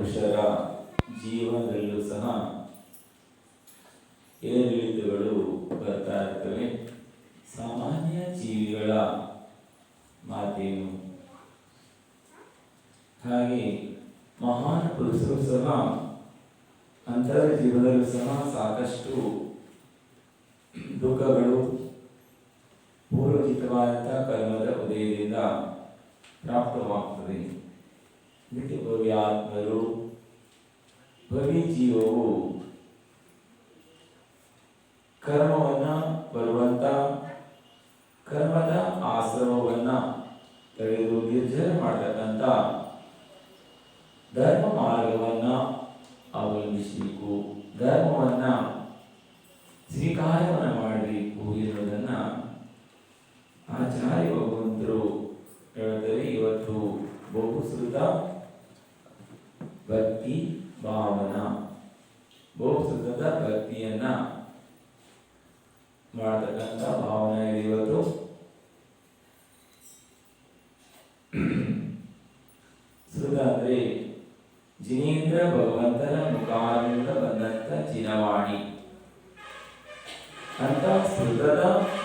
ಪುರುಷರ ಜೀವನದಲ್ಲೂ ಸಹ ಏರಿಳಿತಗಳು ಬರ್ತಾ ಇರ್ತವೆ. ಸಾಮಾನ್ಯ ಜೀವಿಗಳ ಮಾತೇನು, ಹಾಗೆ ಮಹಾನ್ ಪುರುಷರು ಸಹ ಅಂತರ ಜೀವನದಲ್ಲೂ ಸಹ ಸಾಕಷ್ಟು ದುಃಖಗಳು ಪೂರ್ವಚಿತವಾದಂತಹ ಕರ್ಮದ ಉದಯದಿಂದ ಪ್ರಾಪ್ತವಾಗ್ತದೆ. ಇದಕ್ಕೆ ಭವ್ಯಾತ್ಮರು, ಭವಿ ಜೀವವು ಕರ್ಮವನ್ನ ಬರುವಂತ ಕರ್ಮದ ಆಶ್ರಮವನ್ನ ತಡೆದು ನಿರ್ಜರ ಮಾಡತಕ್ಕಂಥ ಧರ್ಮ ಮಾರ್ಗವನ್ನ ಅವಲಂಬಿಸಬೇಕು, ಧರ್ಮವನ್ನ ಸ್ವೀಕಾರವನ್ನು ಮಾಡಬೇಕು ಎನ್ನುವುದನ್ನ ಆಚಾರ್ಯ ಭಗವಂತರು ಹೇಳ್ತಾರೆ. ಇವತ್ತು ಬಹುಶ್ರುತ ಭಕ್ತಿ ಭಾವನಾ, ಬಹುಶ್ರುತದ ಭಕ್ತಿಯನ್ನ ಮಾಡತಕ್ಕಂಥ ಭಾವನೆ ಇವತ್ತು ಶ್ರುತ ಅಂದ್ರೆ ಜಿನೇಂದ್ರ ಭಗವಂತನ ಮುಖಾರಿಂದ ಬಂದಂತ ಚಿನವಾಣಿ ಅಂತ ಶ್ರುತದ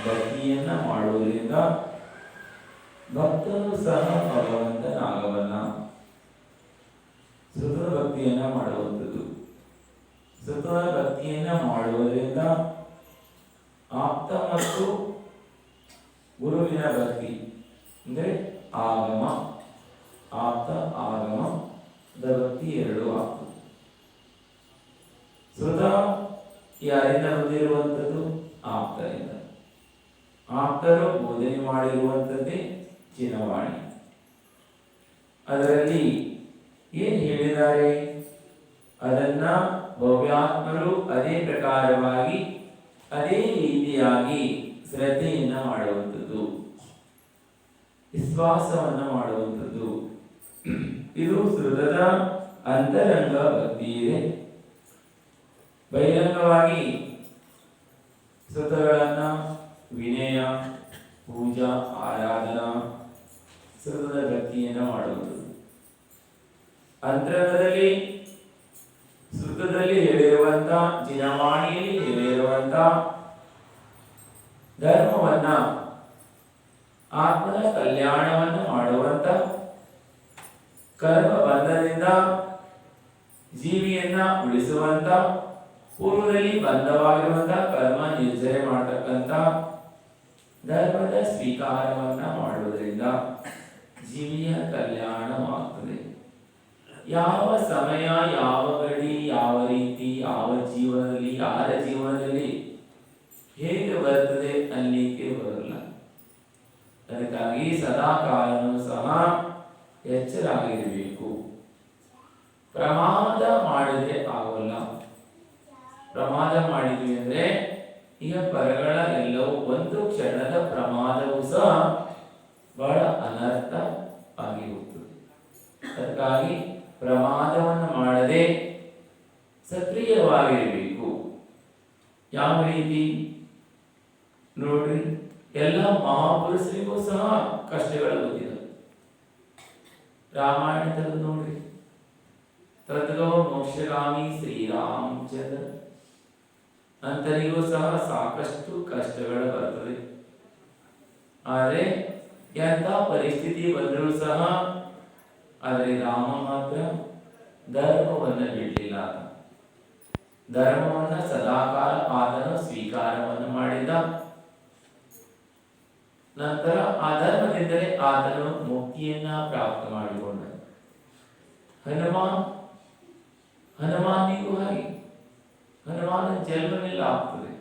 ಭಕ್ತಿಯನ್ನ ಮಾಡುವುದರಿಂದ ಭಕ್ತನು ಸಹ ಭಗವಂತನಾಗವಲ್ಲ. ಶ್ರುತದ ಭಕ್ತಿಯನ್ನ ಮಾಡುವಂಥದ್ದು, ಶ್ರುತದ ಭಕ್ತಿಯನ್ನ ಮಾಡುವುದರಿಂದ ಆಪ್ತ ಮತ್ತು ಗುರುವಿನ ಭಕ್ತಿ ಅಂದ್ರೆ ಆಗಮ, ಆಪ್ತ ಆಗಮ ಭಕ್ತಿ ಎರಡು ಆಗ್ತದೆ. ಶ್ರುತ ಯಾರಿಂದ ಬಂದಿರುವಂಥದ್ದು? ಆಪ್ತರಿಂದ. ಆಪ್ತರು ಬೋಧನೆ ಮಾಡಿರುವಂಥದ್ದೇ ಚಿನವಾಣಿ. ಅದರಲ್ಲಿ ಏನು ಹೇಳಿದ್ದಾರೆ ಅದನ್ನ ಭವ್ಯಾತ್ಮರು ಅದೇ ಪ್ರಕಾರವಾಗಿ ಅದೇ ರೀತಿಯಾಗಿ ಶ್ರದ್ಧೆಯನ್ನ ಮಾಡುವಂಥದ್ದು, ವಿಶ್ವಾಸವನ್ನ ಮಾಡುವಂಥದ್ದು. ಇದು ಶ್ರುತದ ಅಂತರಂಗ ಭಕ್ತಿ ಇದೆ. ಬಹಿರಂಗವಾಗಿ ಶ್ರುತಗಳನ್ನ ವಿನಯ, ಪೂಜಾ, ಆರಾಧನಾ, ಶ್ರುತದ ಭಕ್ತಿಯನ್ನ ಮಾಡುವುದು. ಅಂತರಂಗದಲ್ಲಿ ಶ್ರುತದಲ್ಲಿ ಹೇಳಿರುವಂತ, ಚಿನವಾಣಿಯಲ್ಲಿ ಹೇಳಿರುವಂತ ಧರ್ಮವನ್ನ, ಆತ್ಮನ ಕಲ್ಯಾಣವನ್ನು ಮಾಡುವಂತ, ಕರ್ಮ ಬಂಧನದಿಂದ ಜೀವಿಯನ್ನ ಉಳಿಸುವಂತ, ಪೂರ್ವದಲ್ಲಿ ಬಂಧವಾಗಿರುವಂತ ಕರ್ಮ ನಿರ್ಜರೆ ಮಾಡತಕ್ಕಂಥ ಧರ್ಮದ ಸ್ವೀಕಾರವನ್ನ ಮಾಡುವುದರಿಂದ ಜೀವಿಯ ಕಲ್ಯಾಣವಾಗ್ತದೆ. ಯಾವ ಸಮಯ, ಯಾವ ಗಡಿ, ಯಾವ ರೀತಿ, ಯಾವ ಜೀವನದಲ್ಲಿ, ಯಾರ ಜೀವನದಲ್ಲಿ ಹೇಗೆ ಬರ್ತದೆ ಅಲ್ಲಿಗೆ ಬರಲ್ಲ. ಅದಕ್ಕಾಗಿ ಸದಾ ಕಾಲನೂ ಸಹ ಎಚ್ಚರಾಗಿರಬೇಕು. ಪ್ರಮಾದ ಮಾಡಿದ್ರೆ ಆಗೋಲ್ಲ. ಪ್ರಮಾದ ಮಾಡಿದ್ವಿ ಅಂದ್ರೆ ಈಗ ಪರಗಳ ಎಲ್ಲವೂ ಒಂದು ಕ್ಷಣದ ಪ್ರಮಾದವೂ ಸಹ ಬಹಳ ಅನರ್ಥ ಆಗಿ ಹೋಗ್ತದೆ. ಅದಕ್ಕಾಗಿ ಪ್ರಮಾದವನ್ನು ಮಾಡದೆ ಸಕ್ರಿಯವಾಗಿರಬೇಕು. ಯಾವ ರೀತಿ ನೋಡ್ರಿ, ಎಲ್ಲ ಮಹಾಪುರುಷರಿಗೂ ಸಹ ಕಷ್ಟಗಳು ಬಂದಿದೆ. ರಾಮಾಯಣದಲ್ಲಿ ನೋಡ್ರಿ, ತದ್ಗೋ ಮೋಕ್ಷಗಾಮಿ ಶ್ರೀರಾಮಚಂದ್ರ ಅಂತರಿಗೂ ಸಹ ಸಾಕಷ್ಟು ಕಷ್ಟಗಳು ಬರ್ತದೆ. ಆದರೆ ಎಂಥ ಪರಿಸ್ಥಿತಿ ಬಂದರೂ ಸಹ ಆದರೆ ರಾಮ ಮಾತ್ರ ಧರ್ಮವನ್ನು ಬಿಡಲಿಲ್ಲ. ಧರ್ಮವನ್ನು ಸದಾಕಾಲ ಆತನು ಸ್ವೀಕಾರವನ್ನು ಮಾಡಿದ. ನಂತರ ಆ ಧರ್ಮದಿಂದಲೇ ಆತನು ಮುಕ್ತಿಯನ್ನ ಪ್ರಾಪ್ತ ಮಾಡಿಕೊಂಡ. ಹನುಮಾನಿಗೂ ಹಾಗೆ, ಹನುಮಾನ ಜನ್ಮನೆಲ್ಲ ಆಗ್ತದೆ.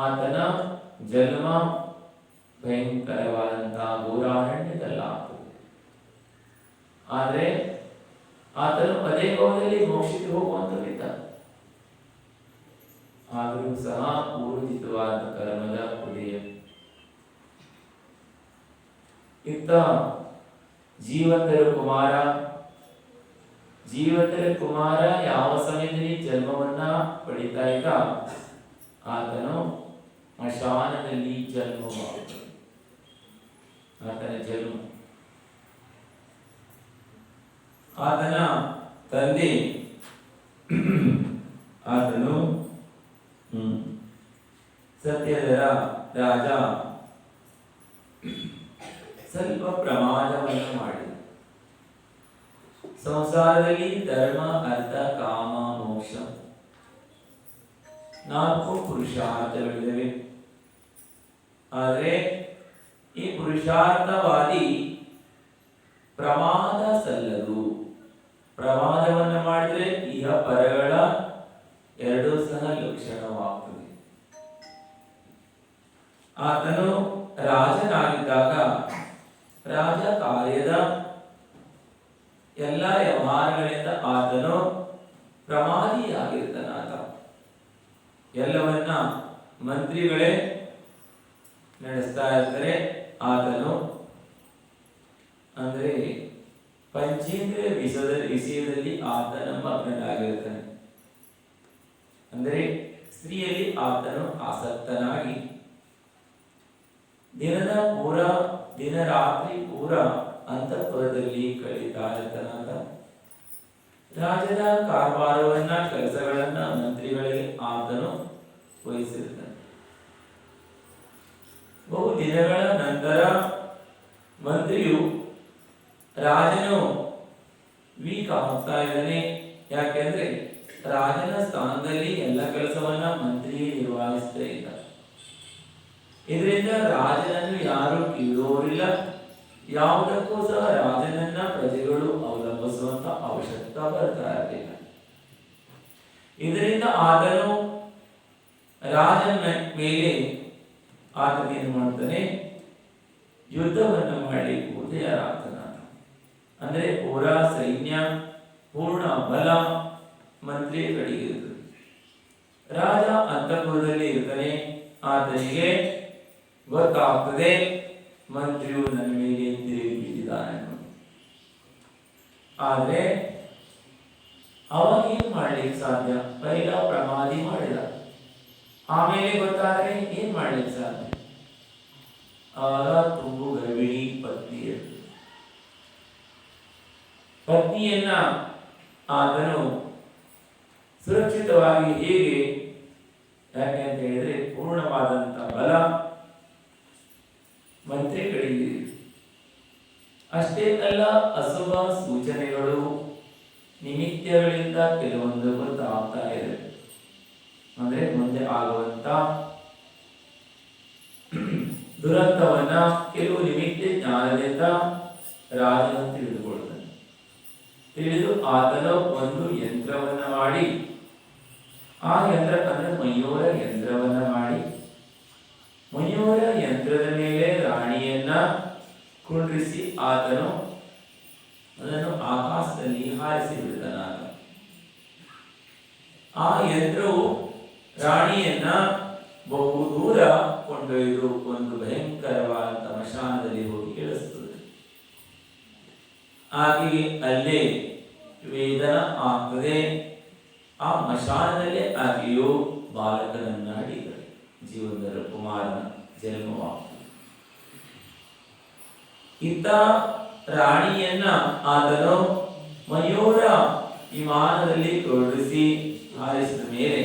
ಆತನ ಜನ್ಮ ಭಯಂಕರವಾದಂತಹ ಘೋರಾರಣ್ಯದಲ್ಲಾಗ್ತದೆ. ಆದರೆ ಆತನು ಅದೇ ಗೋದಲ್ಲಿ ಮೋಕ್ಷಕ್ಕೆ ಹೋಗುವಂತವಿದ್ದ. ಆದರೂ ಸಹ ಊರ್ಜಿತವಾದ ಕರ್ಮದ ಉದಯ. ಇತ್ತ ಜೀವಂತರ ಕುಮಾರ ಯಾವ ಸಮಯದಲ್ಲಿ ಜನ್ಮವನ್ನ ಪಡಿತಾ ಇದ್ದ, ಆತನು ಮಶಾನದಲ್ಲಿ ಜನ್ಮವಾಗುತ್ತದೆ. ಆತನ ಜನ್ಮ, ಆತನ ತಂದೆ ಆತನು ಸತ್ಯಧರ ರಾಜ ಸ್ವಲ್ಪ ಪ್ರಮಾದವನ್ನು ಮಾಡಿದ. ಸಂಸಾರದಲ್ಲಿ ಧರ್ಮ, ಅರ್ಥ, ಕಾಮ, ಮೋಕ್ಷ 4 ಪುರುಷಾರ್ಥಗಳಿವೆ. ಆದರೆ ಈ ಪುರುಷಾರ್ಥವಾದಿ ಪ್ರಮಾದ ಸಲ್ಲದು. ಪ್ರಮಾದವನ್ನು ಮಾಡಿದರೆ ಇಹ ಪರಗಳ ಎರಡೂ ಸಹ ಲಕ್ಷಣವಾಗುತ್ತದೆ. ಆತನು ರಾಜನಾಗಿದ್ದಾಗ ರಾಜ ಕಾರ್ಯದ ಎಲ್ಲ ವ್ಯವಹಾರಗಳಿಂದ ಆತನು ಪ್ರಮಾದಿಯಾಗಿರ್ತಾನಾತ. ಎಲ್ಲವನ್ನ ಮಂತ್ರಿಗಳೇ ನಡೆಸ್ತಾ ಇರ್ತಾರೆ. ಆತನು ಅಂದರೆ ಪಂಚೇಂದ್ರಿಯ ವಿಷಯದಲ್ಲಿ ಆತನ ಮಗ್ನನಾಗಿರ್ತಾನೆ. ಅಂದರೆ ಸ್ತ್ರೀಯಲ್ಲಿ ಆತನು ಆಸಕ್ತನಾಗಿ ದಿನ ರಾತ್ರಿ ಪೂರ ಅಂತಃಪುರದಲ್ಲಿ ಕಳೀತಾ ಇರ್ತಾನಾತ. ರಾಜನ ಕಾರ್ಭಾರವನ್ನ, ಕೆಲಸಗಳನ್ನ ಮಂತ್ರಿಗಳಿಗೆ ಆತನು ವಹಿಸಿರ್ತಾನೆ. ಬಹು ದಿನಗಳ ನಂತರ ಮಂತ್ರಿಯು ರಾಜನು ವೀಕ್ ಆಗ್ತಾ ಇದ್ದಾನೆ. ಯಾಕೆಂದ್ರೆ ರಾಜನ ಸ್ಥಾನದಲ್ಲಿ ಎಲ್ಲ ಕೆಲಸವನ್ನ ಮಂತ್ರಿಯೇ ನಿರ್ವಹಿಸ್ತಾ ಇದ್ದ. ಇದರಿಂದ ರಾಜನನ್ನು ಯಾರು ಕೀಳೋರಿಲ್ಲ. ಯಾವುದಕ್ಕೂ ಸಹ ರಾಜನನ್ನ ಪ್ರಜೆಗಳು ಅವಲಂಬಿಸುವಂತ ಅವಶ್ಯಕತೆ ಬರ್ತಾ ಇರಲಿಲ್ಲ. ಇದರಿಂದ ಆತನು ರಾಜನ ಮೇಲೆ ಆತನೇನು ಮಾಡ್ತಾನೆ, ಯುದ್ಧವನ್ನು ಮಾಡಿ ಉದಯರಾಗ್ತಾನ. ಅಂದ್ರೆ ಪೂರ ಸೈನ್ಯ, ಪೂರ್ಣ ಬಲ ಮಂತ್ರಿ ಕಡೆಗಿರುತ್ತದೆ. ರಾಜ ಅಂತಃಪುರದಲ್ಲಿ ಇರ್ತಾನೆ. ಆತನಿಗೆ ಗೊತ್ತಾಗ್ತದೆ ಮಂತ್ರಿಯು ನನ್ನ ಮೇಲೆ ತಿರುಗಿ ಬಿದ್ದಿದ್ದಾನೆ. ಆದ್ರೆ ಅವಾಗ ಏನ್ ಮಾಡ್ಲಿಕ್ಕೆ ಸಾಧ್ಯ? ಪೈಲ ಪ್ರಮಾದಿ ಮಾಡಿದ, ಆಮೇಲೆ ಗೊತ್ತಾದ್ರೆ ಏನ್ ಮಾಡ್ಲಿಕ್ಕೆ ಸಾಧ್ಯ? ಆಗ ತುಂಬು ಗರ್ಭಿಣಿ ಪತ್ನಿ ಇರ್ತದೆ. ಪತ್ನಿಯನ್ನ ಆತನು ಸುರಕ್ಷಿತವಾಗಿ ಹೇಗೆ, ಯಾಕೆ ಅಂತ ಹೇಳಿದ್ರೆ ಪೂರ್ಣವಾದಂತ ಬಲ ಮಂತ್ರಿಗಳಿಗೆ. ಅಷ್ಟೇ ಅಲ್ಲ, ಅಶುಭ ಸೂಚನೆಗಳು ನಿಮಿತ್ತಗಳಿಂದ ಕೆಲವೊಂದು ಗೊತ್ತಾಗ್ತಾ ಇದೆ. ಅಂದ್ರೆ ಮುಂದೆ ಆಗುವಂತ ದುರಂತವನ್ನ ಕೆಲವು ನಿಮಿತ್ತ ಜ್ಞಾನದಿಂದ ರಾಜನು ತಿಳಿದುಕೊಳ್ಳುತ್ತಾನೆ. ತಿಳಿದು ಆತನು ಒಂದು ಯಂತ್ರವನ್ನ ಮಾಡಿ, ಆ ಯಂತ್ರ ಅಂದ್ರೆ ಮಯೂರ ಯಂತ್ರವನ್ನ ಮಾಡಿ, ಮಯೂರ ಯಂತ್ರದ ಮೇಲೆ ರಾಣಿಯನ್ನ ಕುಂಡ್ರಿಸಿ ಆತನು ಅದನ್ನು ಆಕಾಶದಲ್ಲಿ ಹಾರಿಸಿ ಬಿಡ್ತಾನ. ಆ ಯಂತ್ರವು ರಾಣಿಯನ್ನ ಬಹು ದೂರ ಕೊಂಡೊಯ್ದು ಒಂದು ಭಯಂಕರವಾದ ಮಶಾನದಲ್ಲಿ ಹೋಗಿ ಇಳಿಸ್ತದೆ. ಹಾಗೆಯೇ ಅಲ್ಲೇ ವೇದನ ಆಗ್ತದೆ. ಆ ಮಶಾನದಲ್ಲೇ ಆಕೆಯು ಬಾಲಕನನ್ನ ಹಡಿದರೆ ಜೀವನದ ಕುಮಾರನ ಜನ್ಮವಾಗ್ತದೆ. ಇತ್ತ ರಾಣಿಯನ್ನ ಆತನು ಮಯೂರ ವಿಮಾನದಲ್ಲಿ ತೊಡಗಿಸಿ ಹಾರಿಸಿದ ಮೇಲೆ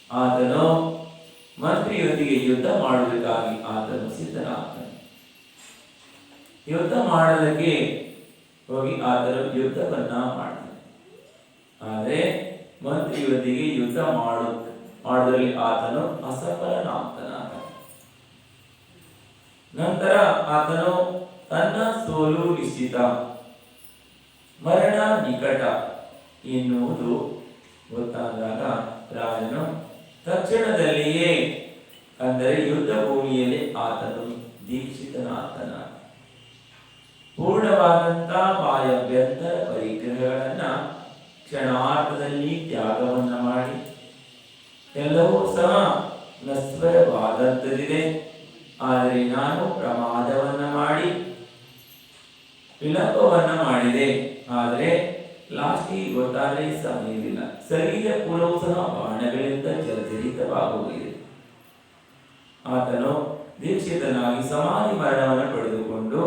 ಆತನು ಮಂತ್ರಿಯೊಂದಿಗೆ ಯುದ್ಧ ಮಾಡುವುದಕ್ಕಾಗಿ ಆತನು ಸಿದ್ಧನಾಗ್ತಾನೆ. ಯುದ್ಧ ಮಾಡೋದಕ್ಕೆ ಹೋಗಿ ಆತನು ಯುದ್ಧವನ್ನ ಮಾಡ್ತಾನೆ. ಆದರೆ ಮಂತ್ರಿಯೊಂದಿಗೆ ಯುದ್ಧ ಮಾಡುವುದರಲ್ಲಿ ಆತನು ಅಸಫಲನಾಗ್ತಾನ. ನಂತರ ಆತನು ತನ್ನ ಸೋಲು ನಿಶ್ಚಿತ, ಮರಣ ನಿಕಟ ಎನ್ನುವುದು ಗೊತ್ತಾದಾಗ ರಾಜನು ತಕ್ಷಣದಲ್ಲಿಯೇ, ಅಂದರೆ ಯುದ್ಧ ಭೂಮಿಯಲ್ಲಿ ಆತನು ದೀಕ್ಷಿತನಾಗ್ತಾನ. ಪೂರ್ಣವಾದಂತ ಬಾಹ್ಯಾಭ್ಯಂತರ ಪರಿಗ್ರಹಗಳನ್ನ ಕ್ಷಣಾರ್ಧದಲ್ಲಿ ತ್ಯಾಗವನ್ನ ಮಾಡಿ, ಎಲ್ಲವೂ ಸಹ ನಶ್ವರವಾದಂಥದ್ದಿದೆ, ಆದರೆ ನಾನು ಪ್ರಮಾದವನ್ನ ಮಾಡಿ ವಿಳಂಬವನ್ನ ಮಾಡಿದೆ. ಆದರೆ ಲಾಸ್ಟಿಗೆ ಗೊತ್ತಾದರೆ ಸಮಯವಿಲ್ಲ. ಶರೀರ ಪೂರ್ವವು ಸಹ ಬಾಣಗಳಿಂದ ಜರ್ಜರಿತವಾಗುವುದಿದೆ. ಆತನು ದೀಕ್ಷಿತನಾಗಿ ಸಮಾಧಿ ಮರಣವನ್ನು ಪಡೆದುಕೊಂಡು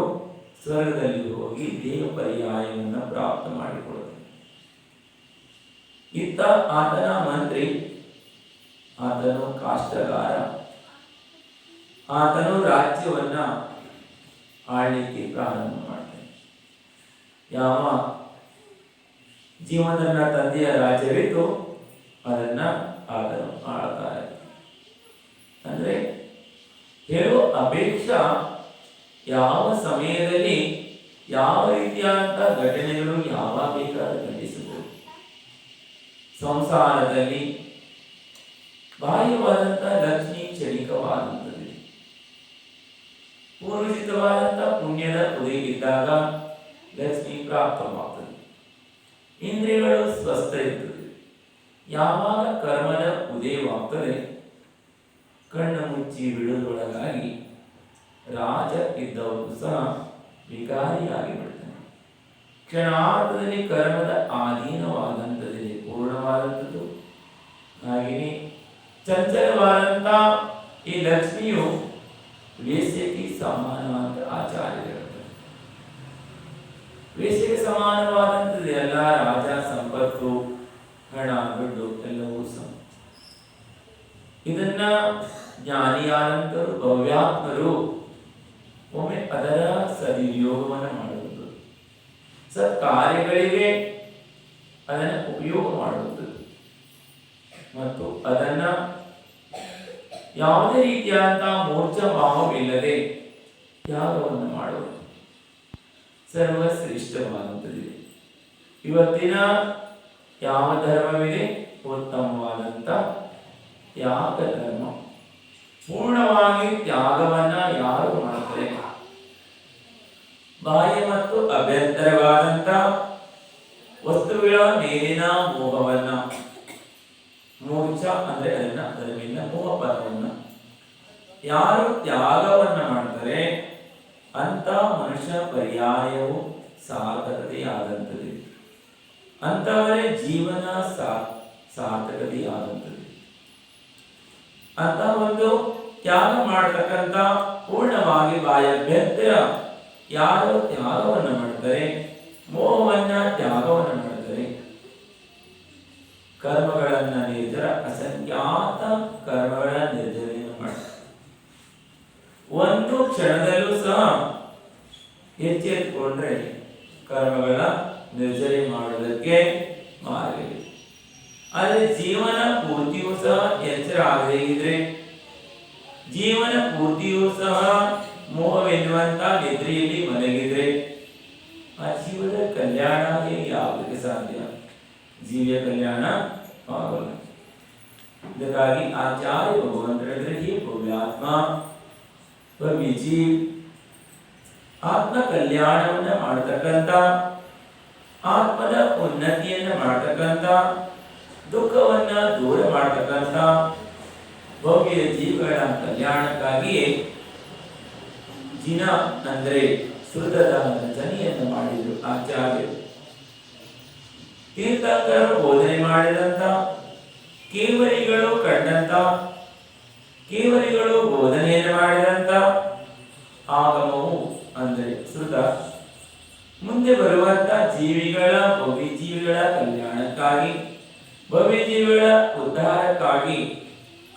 ಸ್ವರ್ಗದಲ್ಲಿ ಹೋಗಿ ದೇವ ಪರ್ಯಾಯವನ್ನು ಪ್ರಾಪ್ತ ಮಾಡಿಕೊಳ್ಳುತ್ತಾನೆ. ಇತ್ತ ಆತನ ಮಂತ್ರಿ, ಆತನು ಕಾಷ್ಟಗಾರ, ಆತನು ರಾಜ್ಯವನ್ನ ಆಳ್ಲಿಕ್ಕೆ ಪ್ರಾರಂಭ ಮಾಡ್ತಾನೆ. ಯಾವ ಜೀವನದ ತಂದೆಯ ರಾಜ್ಯವಿತ್ತು ಅದನ್ನ ಆತನು ಆಳ್ತಾ ಇದ್ದ. ಅಂದ್ರೆ ಹೇಳೋ ಅಪೇಕ್ಷಾ ಯಾವ ಸಮಯದಲ್ಲಿ ಯಾವ ರೀತಿಯಾದಂಥ ಘಟನೆಗಳು ಯಾವಾಗ ಬೇಕಾದರೂ ಘಟಿಸಬಹುದು. ಸಂಸಾರದಲ್ಲಿ ಬಾಹ್ಯವಾದಂಥ ಲಕ್ಷ್ಮಿ ಕ್ಷಣಿಕವಾದಂಥದ್ದು, ಪೂರ್ವಜಿತವಾದಂಥ ಪುಣ್ಯದ ಉದಯವಿದ್ದಾಗ ಲಕ್ಷ್ಮಿ ಪ್ರಾಪ್ತವಾಗ್ತದೆ, ಇಂದ್ರಿಯಗಳು ಸ್ವಸ್ಥ ಇರ್ತದೆ. ಯಾವಾಗ ಕರ್ಮದ ಉದಯವಾಗ್ತದೆ ಕಣ್ಣು ಮುಚ್ಚಿ ಬಿಡುವುದರೊಳಗಾಗಿ ರಾಜ ಇದ್ದವರು ಸಹ ವಿಕಾರಿಯಾಗಿ ಬಿಡ್ತಾನೆ. ಕ್ಷಣಾರ್ಧದಲ್ಲಿ ಕರ್ಮದ ಆಧೀನವಾದಂಥದ್ದಿದೆ, ಪೂರ್ಣವಾದಂಥದ್ದು. ಹಾಗೆಯೇ ಚಂಚಲವಾದಂಥ ಈ ಲಕ್ಷ್ಮಿಯು ವೇಶ್ಯೆಗೆ ಸಮಾನವಾದ ಆಚಾರ್ಯರು. ವೇಶ್ಯೆಗೆ ಸಮಾನವಾದಂಥದ್ದು ಎಲ್ಲ ರಾಜ ಸಂಪತ್ತು, ಹಣ, ದುಡ್ಡು ಎಲ್ಲವೂ ಸಹ. ಇದನ್ನ ಜ್ಞಾನಿಯಾದಂತರು, ಭವ್ಯಾತ್ಮರು ಒಮ್ಮೆ ಅದರ ಸದುಪಯೋಗವನ್ನು ಮಾಡುವುದು, ಸತ್ಕಾರ್ಯಗಳಿಗೆ ಅದನ್ನು ಉಪಯೋಗ ಮಾಡುವುದು ಮತ್ತು ಅದನ್ನ ಯಾವುದೇ ರೀತಿಯಾದಂತಹ ಮೋರ್ಚ ಭಾವವಿಲ್ಲದೆ ತ್ಯಾಗವನ್ನು ಮಾಡುವುದು ಸರ್ವಶ್ರೇಷ್ಠವಾದಂಥದ್ದಿದೆ. ಇವತ್ತಿನ ಯಾವ ಧರ್ಮವಿದೆ ಉತ್ತಮವಾದಂಥ ತ್ಯಾಗ ಧರ್ಮ. ಪೂರ್ಣವಾಗಿ ತ್ಯಾಗವನ್ನ ಯಾರು ಮಾಡ್ತಾರೆ, ಬಾಹ್ಯ ಮತ್ತು ಅಭ್ಯಂತರವಾದಂಥ ವಸ್ತುಗಳ ಮೇಲಿನ ಮೋಹವನ್ನ, ಮೋಕ್ಷ ಅಂದ್ರೆ ಅದರ ಮೇಲಿನ ಮೋಹಪದವನ್ನ ಯಾರು ತ್ಯಾಗವನ್ನ ಮಾಡ್ತಾರೆ ಅಂತ ಮನುಷ್ಯ ಪರ್ಯಾಯವು ಸಾರ್ಥಕತೆಯಾದಂಥದ್ದು, ಅಂತವರೇ ಜೀವನ ಸಾರ್ಥಕತೆಯಾದಂಥದ್ದು. ಅಂತ ಒಂದು ತ್ಯಾಗ ಮಾಡತಕ್ಕಂಥ ಪೂರ್ಣವಾಗಿ ಬಾಹ್ಯಾಭ್ಯಂತರ ಯಾರು ತ್ಯಾಗವನ್ನು ಮಾಡ್ತಾರೆ, ಮೋಹವನ್ನ ತ್ಯಾಗವನ್ನು ಮಾಡ್ತಾರೆ, ಕರ್ಮಗಳನ್ನ ನಿರ್ಜರ, ಅಸಂಖ್ಯಾತ ಕರ್ಮಗಳ ನಿರ್ಜರೆಯನ್ನು ಮಾಡ್ತಾರೆ. ಒಂದು ಕ್ಷಣದಲ್ಲೂ ಸಹ ಎಚ್ಚೆತ್ತುಕೊಂಡ್ರೆ ಕರ್ಮಗಳ ನಿರ್ಜರೆ ಮಾಡುವುದಕ್ಕೆ ಮಾರ್ಗವಿದೆ. ಆದರೆ ಜೀವನ ಪೂರ್ತಿಯೂ ಸಹ ಎಚ್ಚರ ಆಗದೇ ಇದ್ರೆ, ಜೀವನ ಪೂರ್ತಿಯೂ ಸಹ ಮೋಹವೆನ್ನುವಂತ ನಿದ್ರೆಯಲ್ಲಿ ಮಲಗಿದ್ರೆ ಆ ಜೀವದ ಕಲ್ಯಾಣ ಯಾವುದಕ್ಕೆ ಸಾಧ್ಯ? ಜೀವಿಯ ಕಲ್ಯಾಣ ಆಗಲ್ಲ. ಇದಕ್ಕಾಗಿ ಆಚಾರ್ಯ ಭಗವಂತರಿದ್ರೆ ಹೇ ಭವ್ಯಾತ್ಮ ಭವ್ಯಜೀವ್, ಆತ್ಮ ಕಲ್ಯಾಣವನ್ನ ಮಾಡತಕ್ಕಂಥ, ಆತ್ಮದ ಉನ್ನತಿಯನ್ನ ಮಾಡತಕ್ಕಂಥ, ದುಃಖವನ್ನ ದೂರ ಮಾಡತಕ್ಕಂಥ ಭವ್ಯ ಜೀವಗಳ ಕಲ್ಯಾಣಕ್ಕಾಗಿಯೇ ಜಿನ ಅಂದ್ರೆ ಸುಹೃದದ ರಚನೆಯನ್ನು ಮಾಡಿದರು ಆಚಾರ್ಯರು. ತೀರ್ಥಂಕರು ಬೋಧನೆ ಮಾಡಿದಂತ, ಕೇವರಿಗಳು ಕಂಡಂತ, ಕೇವರಿಗಳು ಬೋಧನೆಯನ್ನು ಮಾಡಿದಂತ ಆಗಮವು ಅಂದ್ರೆ ಶ್ರುತ ಮುಂದೆ ಬರುವಂತ ಜೀವಿಗಳ, ಭವ್ಯ ಜೀವಿಗಳ ಕಲ್ಯಾಣಕ್ಕಾಗಿ, ಭವ್ಯ ಜೀವಿಗಳ ಉದ್ಧಾರಕ್ಕಾಗಿ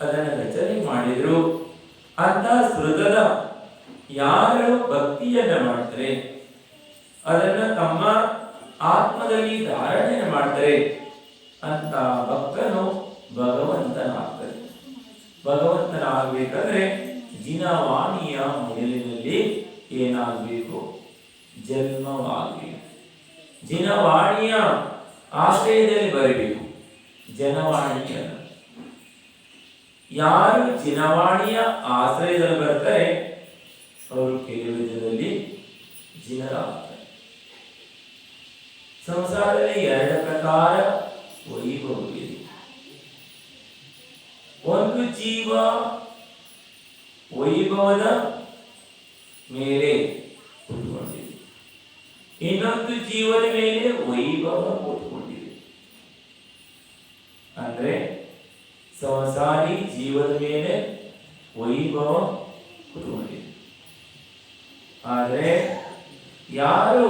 ಅದನ್ನು ರಚನೆ ಮಾಡಿದ್ರು. ಅಂತ ಶ್ರುತದ ಯಾರು ಭಕ್ತಿಯನ್ನ ಮಾಡ್ತಾರೆ, ಅದನ್ನ ತಮ್ಮ ಆತ್ಮದಲ್ಲಿ ಧಾರಣೆ ಮಾಡ್ತಾರೆ, ಅಂತ ಭಕ್ತನು ಭಗವಂತನಾಗ್ತಾರೆ. ಭಗವಂತನಾಗಬೇಕಾದ್ರೆ ಜಿನವಾಣಿಯ ಮೊದಲಿನಲ್ಲಿ ಏನಾಗಬೇಕು? ಜನ್ಮವಾಗಬೇಕು. ಜಿನವಾಣಿಯ ಆಶ್ರಯದಲ್ಲಿ ಬರಬೇಕು. ಜನವಾಣಿಯ ಯಾರು ಜಿನವಾಣಿಯ ಆಶ್ರಯದಲ್ಲಿ ಬರ್ತಾರೆ ಅವರು ಕೆಲವು ವಿಧದಲ್ಲಿ ಜಿನರಾಗ್ತಾರೆ. ಸಂಸಾರದಲ್ಲಿ ಎರಡು ಪ್ರಕಾರ ವೈಭವವಿದೆ. ಒಂದು ಜೀವ ವೈಭವದ ಮೇಲೆ ಕೂತ್ಕೊಂಡಿದೆ, ಇನ್ನೊಂದು ಜೀವದ ಮೇಲೆ ವೈಭವ ಕೂತ್ಕೊಂಡಿದೆ. ಅಂದ್ರೆ ಸಂಸಾರಿ ಜೀವದ ಮೇಲೆ ವೈಭವ ಕೂತ್ಕೊಂಡಿದೆ. ಆದರೆ ಯಾರು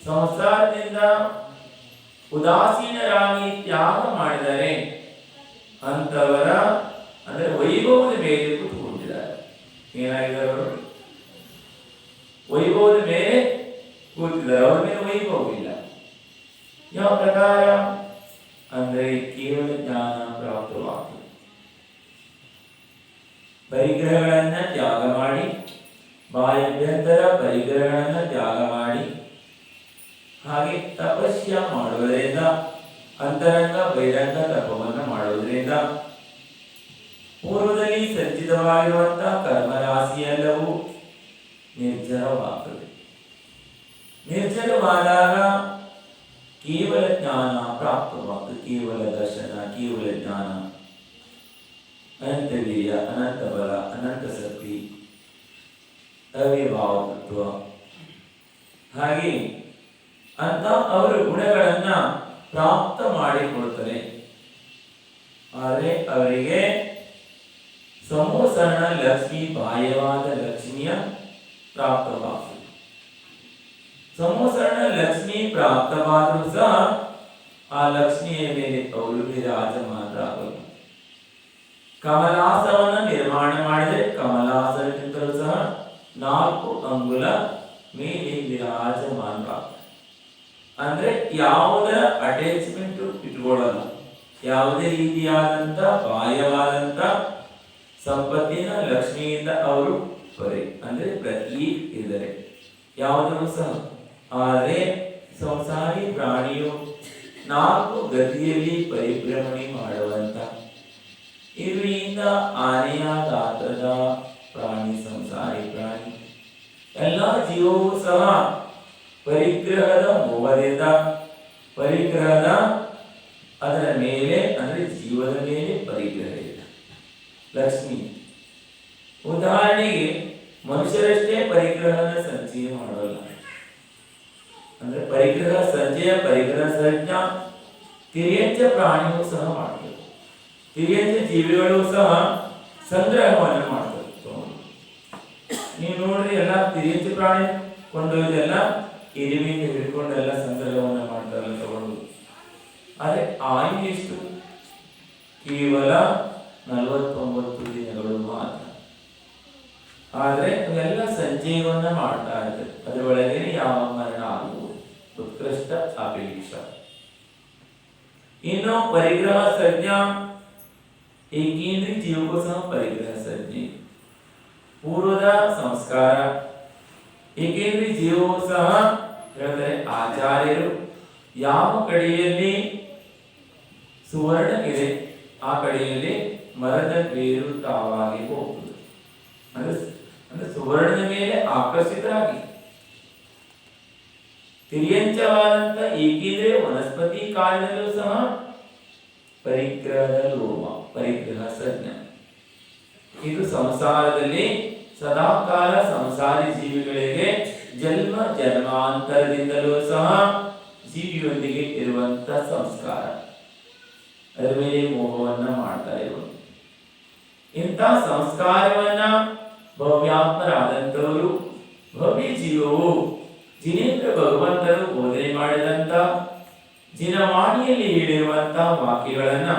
ಸಂಸಾರದಿಂದ ಉದಾಸೀನರಾಗಿ ತ್ಯಾಗ ಮಾಡಿದರೆ ಅಂತವರ ಅಂದರೆ ವೈಭವದ ಮೇಲೆ ಕೂತ್ಕೊಂಡಿದ್ದಾರೆ. ಏನಾಗಿದ್ದಾರೆ ಅವರು? ವೈಭವದ ಮೇಲೆ ಕೂತಿದ್ದಾರೆ. ಅವರ ಮೇಲೆ ವೈಭವ ಇಲ್ಲ. ಯಾವ ಪ್ರಕಾರ ಅಂದರೆ ಕೇವಲ ಜ್ಞಾನ ಪ್ರಾಪ್ತವಾಗ್ತದೆ. ಪರಿಗ್ರಹಗಳನ್ನ ತ್ಯಾಗ ಮಾಡಿ, ಬಾಹ್ಯಾಭ್ಯಂತರ ಪರಿಗ್ರಹಗಳನ್ನ ತ್ಯಾಗ ಮಾಡಿ, ಹಾಗೆ ತಪಸ್ಯ ಮಾಡುವುದರಿಂದ, ಅಂತರಂಗ ಬಹಿರಂಗ ತಪವನ್ನು ಮಾಡುವುದರಿಂದ ಪೂರ್ವದಲ್ಲಿ ಸಂಚಿತವಾಗಿರುವಂತಹ ಕರ್ಮರಾಶಿಯೆಲ್ಲವೂ ನಿರ್ಜರವಾಗುತ್ತದೆ. ನಿರ್ಜರವಾದಾಗ ಕೇವಲ ಜ್ಞಾನ ಪ್ರಾಪ್ತವಾಗ್ತದೆ. ಕೇವಲ ದರ್ಶನ, ಕೇವಲ ಜ್ಞಾನ, ಅನಂತ ವೀರ್ಯ, ಅನಂತ ಬಲ, ಅನಂತ ಶಕ್ತಿ, ಅವ್ಯಭಾವತ್ವ, ಹಾಗೆ ಅಂತ ಅವರು ಗುಣಗಳನ್ನ ಪ್ರಾಪ್ತ ಮಾಡಿಕೊಡ್ತಾರೆ. ಆದರೆ ಅವರಿಗೆ ಸಮೋಸರಣ ಲಕ್ಷ್ಮಿ, ಬಾಹ್ಯವಾದ ಲಕ್ಷ್ಮಿಯ ಪ್ರಾಪ್ತವಾಗ್ತದೆ. ಸಮೋಸರಣ ಲಕ್ಷ್ಮಿ ಪ್ರಾಪ್ತವಾದರೂ ಸಹ ಆ ಲಕ್ಷ್ಮಿಯ ಮೇಲೆ ಅವರು ವಿರಾಜಮಾನರಾಗಲು. ಕಮಲಾಸವನ್ನ ನಿರ್ಮಾಣ ಮಾಡಿದರೆ ಕಮಲಾಸನಕ್ಕಿಂತಲೂ ಸಹ 4 ಅಂಗುಲ ಮೇಲೆ ವಿರಾಜಮಾನರಾಗ್ತದೆ. ಅಂದ್ರೆ ಯಾವುದರ ಅಟ್ಯಾಚ್ಮೆಂಟ್ ಇಟ್ಕೊಳ್ಳಲ್ಲ. ಯಾವುದೇ ರೀತಿಯಾದಂತ ಬಾಹ್ಯವಾದಂತ ಸಂಪತ್ತಿನ ಲಕ್ಷ್ಮಿಯಿಂದ ಅವರು ಅಂದ್ರೆ ಪ್ರತಿ ಇದ್ದಾರೆ ಯಾವುದರೂ ಸಹ. ಆದರೆ ಸಂಸಾರಿ ಪ್ರಾಣಿಯು 4 ಗತಿಯಲ್ಲಿ ಪರಿಭ್ರಮಣೆ ಮಾಡುವಂತ ಇದರಿಂದ ಆನೆಯ ಗಾತ್ರದ ಪ್ರಾಣಿ, ಸಂಸಾರಿ ಪ್ರಾಣಿ, ಎಲ್ಲ ಜೀವವೂ ಸಹ ಪರಿಗ್ರಹದ ಮೋಹದಿಂದ, ಪರಿಗ್ರಹದ ಅದರ ಮೇಲೆ ಅಂದ್ರೆ ಜೀವದ ಮೇಲೆ ಪರಿಗ್ರಹ ಇಲ್ಲ. ಲಕ್ಷ್ಮಿ ಉದಾಹರಣೆಗೆ ಮನುಷ್ಯರಷ್ಟೇ ಪರಿಗ್ರಹನ ಸಂಚಯ ಮಾಡೋಲ್ಲ. ಅಂದ್ರೆ ಪರಿಗ್ರಹ ಸಂಚಯ, ಪರಿಗ್ರಹ ಸಂಜ್ಞ ತಿರ್ಯಂಚ ಪ್ರಾಣಿಯೂ ಸಹ ಮಾಡ್ತದೆ. ತಿರ್ಯಂಚ ಜೀವಿಗಳು ಸಹ ಸಂಗ್ರಹವನ್ನು ಮಾಡ್ತದೆ. ನೀವು ನೋಡ್ರಿ, ಎಲ್ಲ ತಿರ್ಯಂಚ ಪ್ರಾಣಿ ಕೊಂಡೊಯ್ದೆಲ್ಲ ಎರಿಮೆಯಿಂದ ಹಿಡ್ಕೊಂಡೆಲ್ಲ ಸಂಗ್ರಹವನ್ನು ಮಾಡ್ತಾರಲ್ಲ ತಗೊಂಡು. ಆದರೆ ಆಯು ಎಷ್ಟು? ಕೇವಲ 49 ದಿನಗಳು ಮಾತ್ರ. ಆದರೆ ಅವೆಲ್ಲ ಸಂಚಯವನ್ನ ಮಾಡ್ತಾ ಇರ್ತದೆ. ಅದರೊಳಗೆ ಯಾವ ಮರಣ ಆಗುವುದು ಉತ್ಕೃಷ್ಟ ಅಪೇಕ್ಷ. ಇನ್ನು ಪರಿಗ್ರಹ ಸಂಜ್ಞಾ ಏಕೇಂದ್ರೀಯ ಜೀವಕ್ಕೂ ಸಹ ಪರಿಗ್ರಹ ಸಂಜ್ಞೆ, ಪೂರ್ವದ ಸಂಸ್ಕಾರ. ಏಕೆಂದ್ರೆ ಜೀವವು ಸಹ ಹೇಳಿದರೆ ಆಚಾರ್ಯರು ಯಾವ ಕಡೆಯಲ್ಲಿ ಸುವರ್ಣ ಇದೆ ಆ ಕಡೆಯಲ್ಲಿ ಮರದ ಬೇರು ತಾವಾಗಿ ಹೋಗುವುದು. ಅಂದ್ರೆ ಸುವರ್ಣದ ಮೇಲೆ ಆಕರ್ಷಿತರಾಗಿ ತಿರ್ಯಂಚವಾದಂತ ಏಕೆಂದ್ರೆ ವನಸ್ಪತಿ ಕಾಲದಲ್ಲೂ ಸಹ ಪರಿಗ್ರಹದ ಲೋಮ, ಪರಿಗ್ರಹ ಸಂಜ್ಞ. ಇದು ಸಂಸಾರದಲ್ಲಿ ಸದಾಕಾಲ ಸಂಸಾರಿ ಜೀವಿಗಳಿಗೆ ಜನ್ಮ ಜನ್ಮಾಂತರದಿಂದಲೂ ಸಹ ಜೀವಿಯೊಂದಿಗೆ ಇರುವಂತ ಸಂಸ್ಕಾರ, ಅದರ ಮೇಲೆ ಮೋಹವನ್ನ ಮಾಡ್ತಾ ಇರುವುದು. ಇಂಥ ಸಂಸ್ಕಾರವನ್ನ ಭವ್ಯಾತ್ಮರಾದಂಥವರು, ಭವ್ಯ ಜೀವವು ಜಿನೇಂದ್ರ ಭಗವಂತರು ಬೋಧನೆ ಮಾಡಿದಂತ ಜಿನವಾಣಿಯಲ್ಲಿ ಹೇಳಿರುವಂತಹ ವಾಕ್ಯಗಳನ್ನ,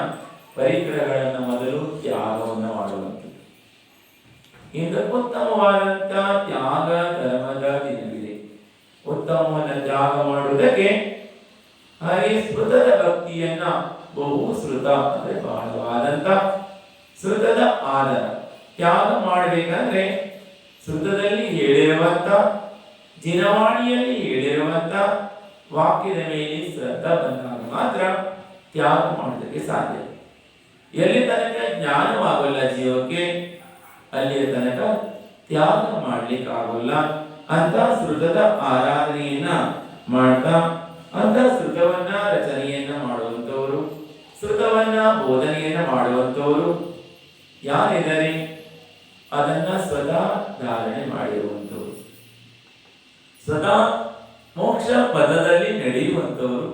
ಪರಿಗ್ರಹಗಳನ್ನ ಮೊದಲು ತ್ಯಾಗವನ್ನು ಮಾಡುವಂಥದ್ದು. ಇಂದು ಉತ್ತಮವಾದಂತ ತ್ಯಾಗ ಧರ್ಮದ ದಿನವಿದೆ. ಉತ್ತಮವನ್ನು ತ್ಯಾಗ ಮಾಡುವುದಕ್ಕೆ ಹಾಗೆ ಸ್ಮೃತದ ಭಕ್ತಿಯನ್ನ, ಬಹು ಶ್ರುತ ಅಂದ್ರೆ ಬಹಳವಾದಂತ ಶ್ರುತದ ಆಧಾರ ತ್ಯಾಗ ಮಾಡಬೇಕಂದ್ರೆ ಶ್ರುತದಲ್ಲಿ ಹೇಳಿರುವಂತ, ಜಿನವಾಣಿಯಲ್ಲಿ ಹೇಳಿರುವಂತ ವಾಕ್ಯದ ಮೇಲೆ ಶ್ರದ್ಧಾ ಬಂದಾಗ ಮಾತ್ರ ತ್ಯಾಗ ಮಾಡೋದಕ್ಕೆ ಸಾಧ್ಯ. ಎಲ್ಲಿ ತನಕ ಜ್ಞಾನವಾಗಲ್ಲ ಜೀವಕ್ಕೆ, ಅಲ್ಲಿಯ ತನಕ ತ್ಯಾಗ ಮಾಡ್ಲಿಕ್ಕೆ ಆಗೋಲ್ಲ. ಅಂತ ಶ್ರುತದ ಆರಾಧನೆಯನ್ನ ಮಾಡ್ತಾ, ಅಂತ ಶ್ರುತವನ್ನ ರಚನೆಯನ್ನ ಮಾಡುವಂತವರು, ಶ್ರುತವನ್ನ ಬೋಧನೆಯನ್ನ ಮಾಡುವಂತವರು ಯಾರಿದ್ದಾರೆ ಅದನ್ನ ಸದಾ ಧಾರಣೆ ಮಾಡಿರುವಂತವರು, ಸದಾ ಮೋಕ್ಷ ಪದದಲ್ಲಿ ನಡೆಯುವಂತವರು,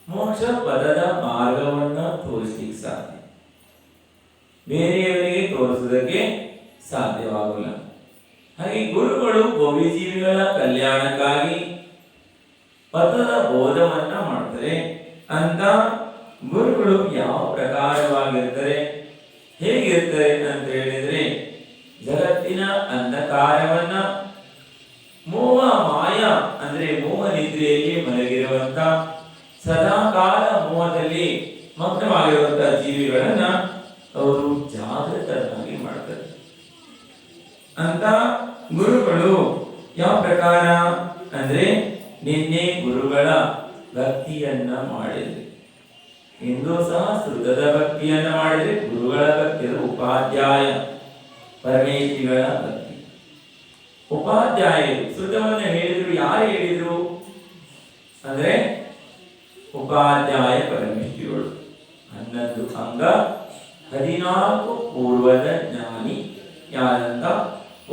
ಮೋಕ್ಷ ಪದದ ಮಾರ್ಗವನ್ನ ತೋರಿಸಲಿಕ್ಕೆ ಸಾಧ್ಯ, ಬೇರೆಯವರಿಗೆ ತೋರಿಸುವುದಕ್ಕೆ ಸಾಧ್ಯವಾಗಲ್ಲ. ಹಾಗೆ ಗುರುಗಳು ಭವ್ಯಜೀವಿಗಳ ಕಲ್ಯಾಣಕ್ಕಾಗಿ ಪದದ ಬೋಧವನ್ನ ಮಾಡ್ತಾರೆ. ಮಾಡ್ತಾರೆ. ಅಂತ ಗುರುಗಳು ಯಾವ ಪ್ರಕಾರವಾಗಿರ್ತಾರೆ, ಹೇಗಿರ್ತಾರೆ ಅಂತ ಹೇಳಿದ್ರೆ, ಜಗತ್ತಿನ ಅಂಧಕಾರವನ್ನ ಮೋಹ ಮಾಯ ಅಂದ್ರೆ ಮೋಹ ನಿದ್ರೆಯಲ್ಲಿ ಮಲಗಿರುವಂತ, ಸದಾಕಾಲ ಮೋಹದಲ್ಲಿ ಮಗ್ನವಾಗಿರುವಂತಹ ಜೀವಿಗಳನ್ನ ಅವರು ಜಾಗೃತರಾಗಿ ಮಾಡ್ತಾರೆ. ಅಂತ ಗುರುಗಳು ಯಾವ ಪ್ರಕಾರ ಅಂದ್ರೆ, ನಿನ್ನೆ ಗುರುಗಳ ಭಕ್ತಿಯನ್ನ ಮಾಡಿದ್ರಿ, ಇಂದು ಸಹ ಶ್ರುತದ ಭಕ್ತಿಯನ್ನ ಮಾಡಿದ್ರೆ, ಗುರುಗಳ ಭಕ್ತಿ ಉಪಾಧ್ಯಾಯ ಪರಮೇಶ್ವರಿಗಳ ಭಕ್ತಿ. ಉಪಾಧ್ಯಾಯರು ಶ್ರುತವನ್ನ ಹೇಳಿದ್ರು, ಯಾರು ಹೇಳಿದ್ರು ಅಂದ್ರೆ ಉಪಾಧ್ಯಾಯ ಪರಮೇಶ್ವರಿಗಳು. 11 ಅಂಗ 14 ಪೂರ್ವದ ಜ್ಞಾನಿ ಯಾರಂತ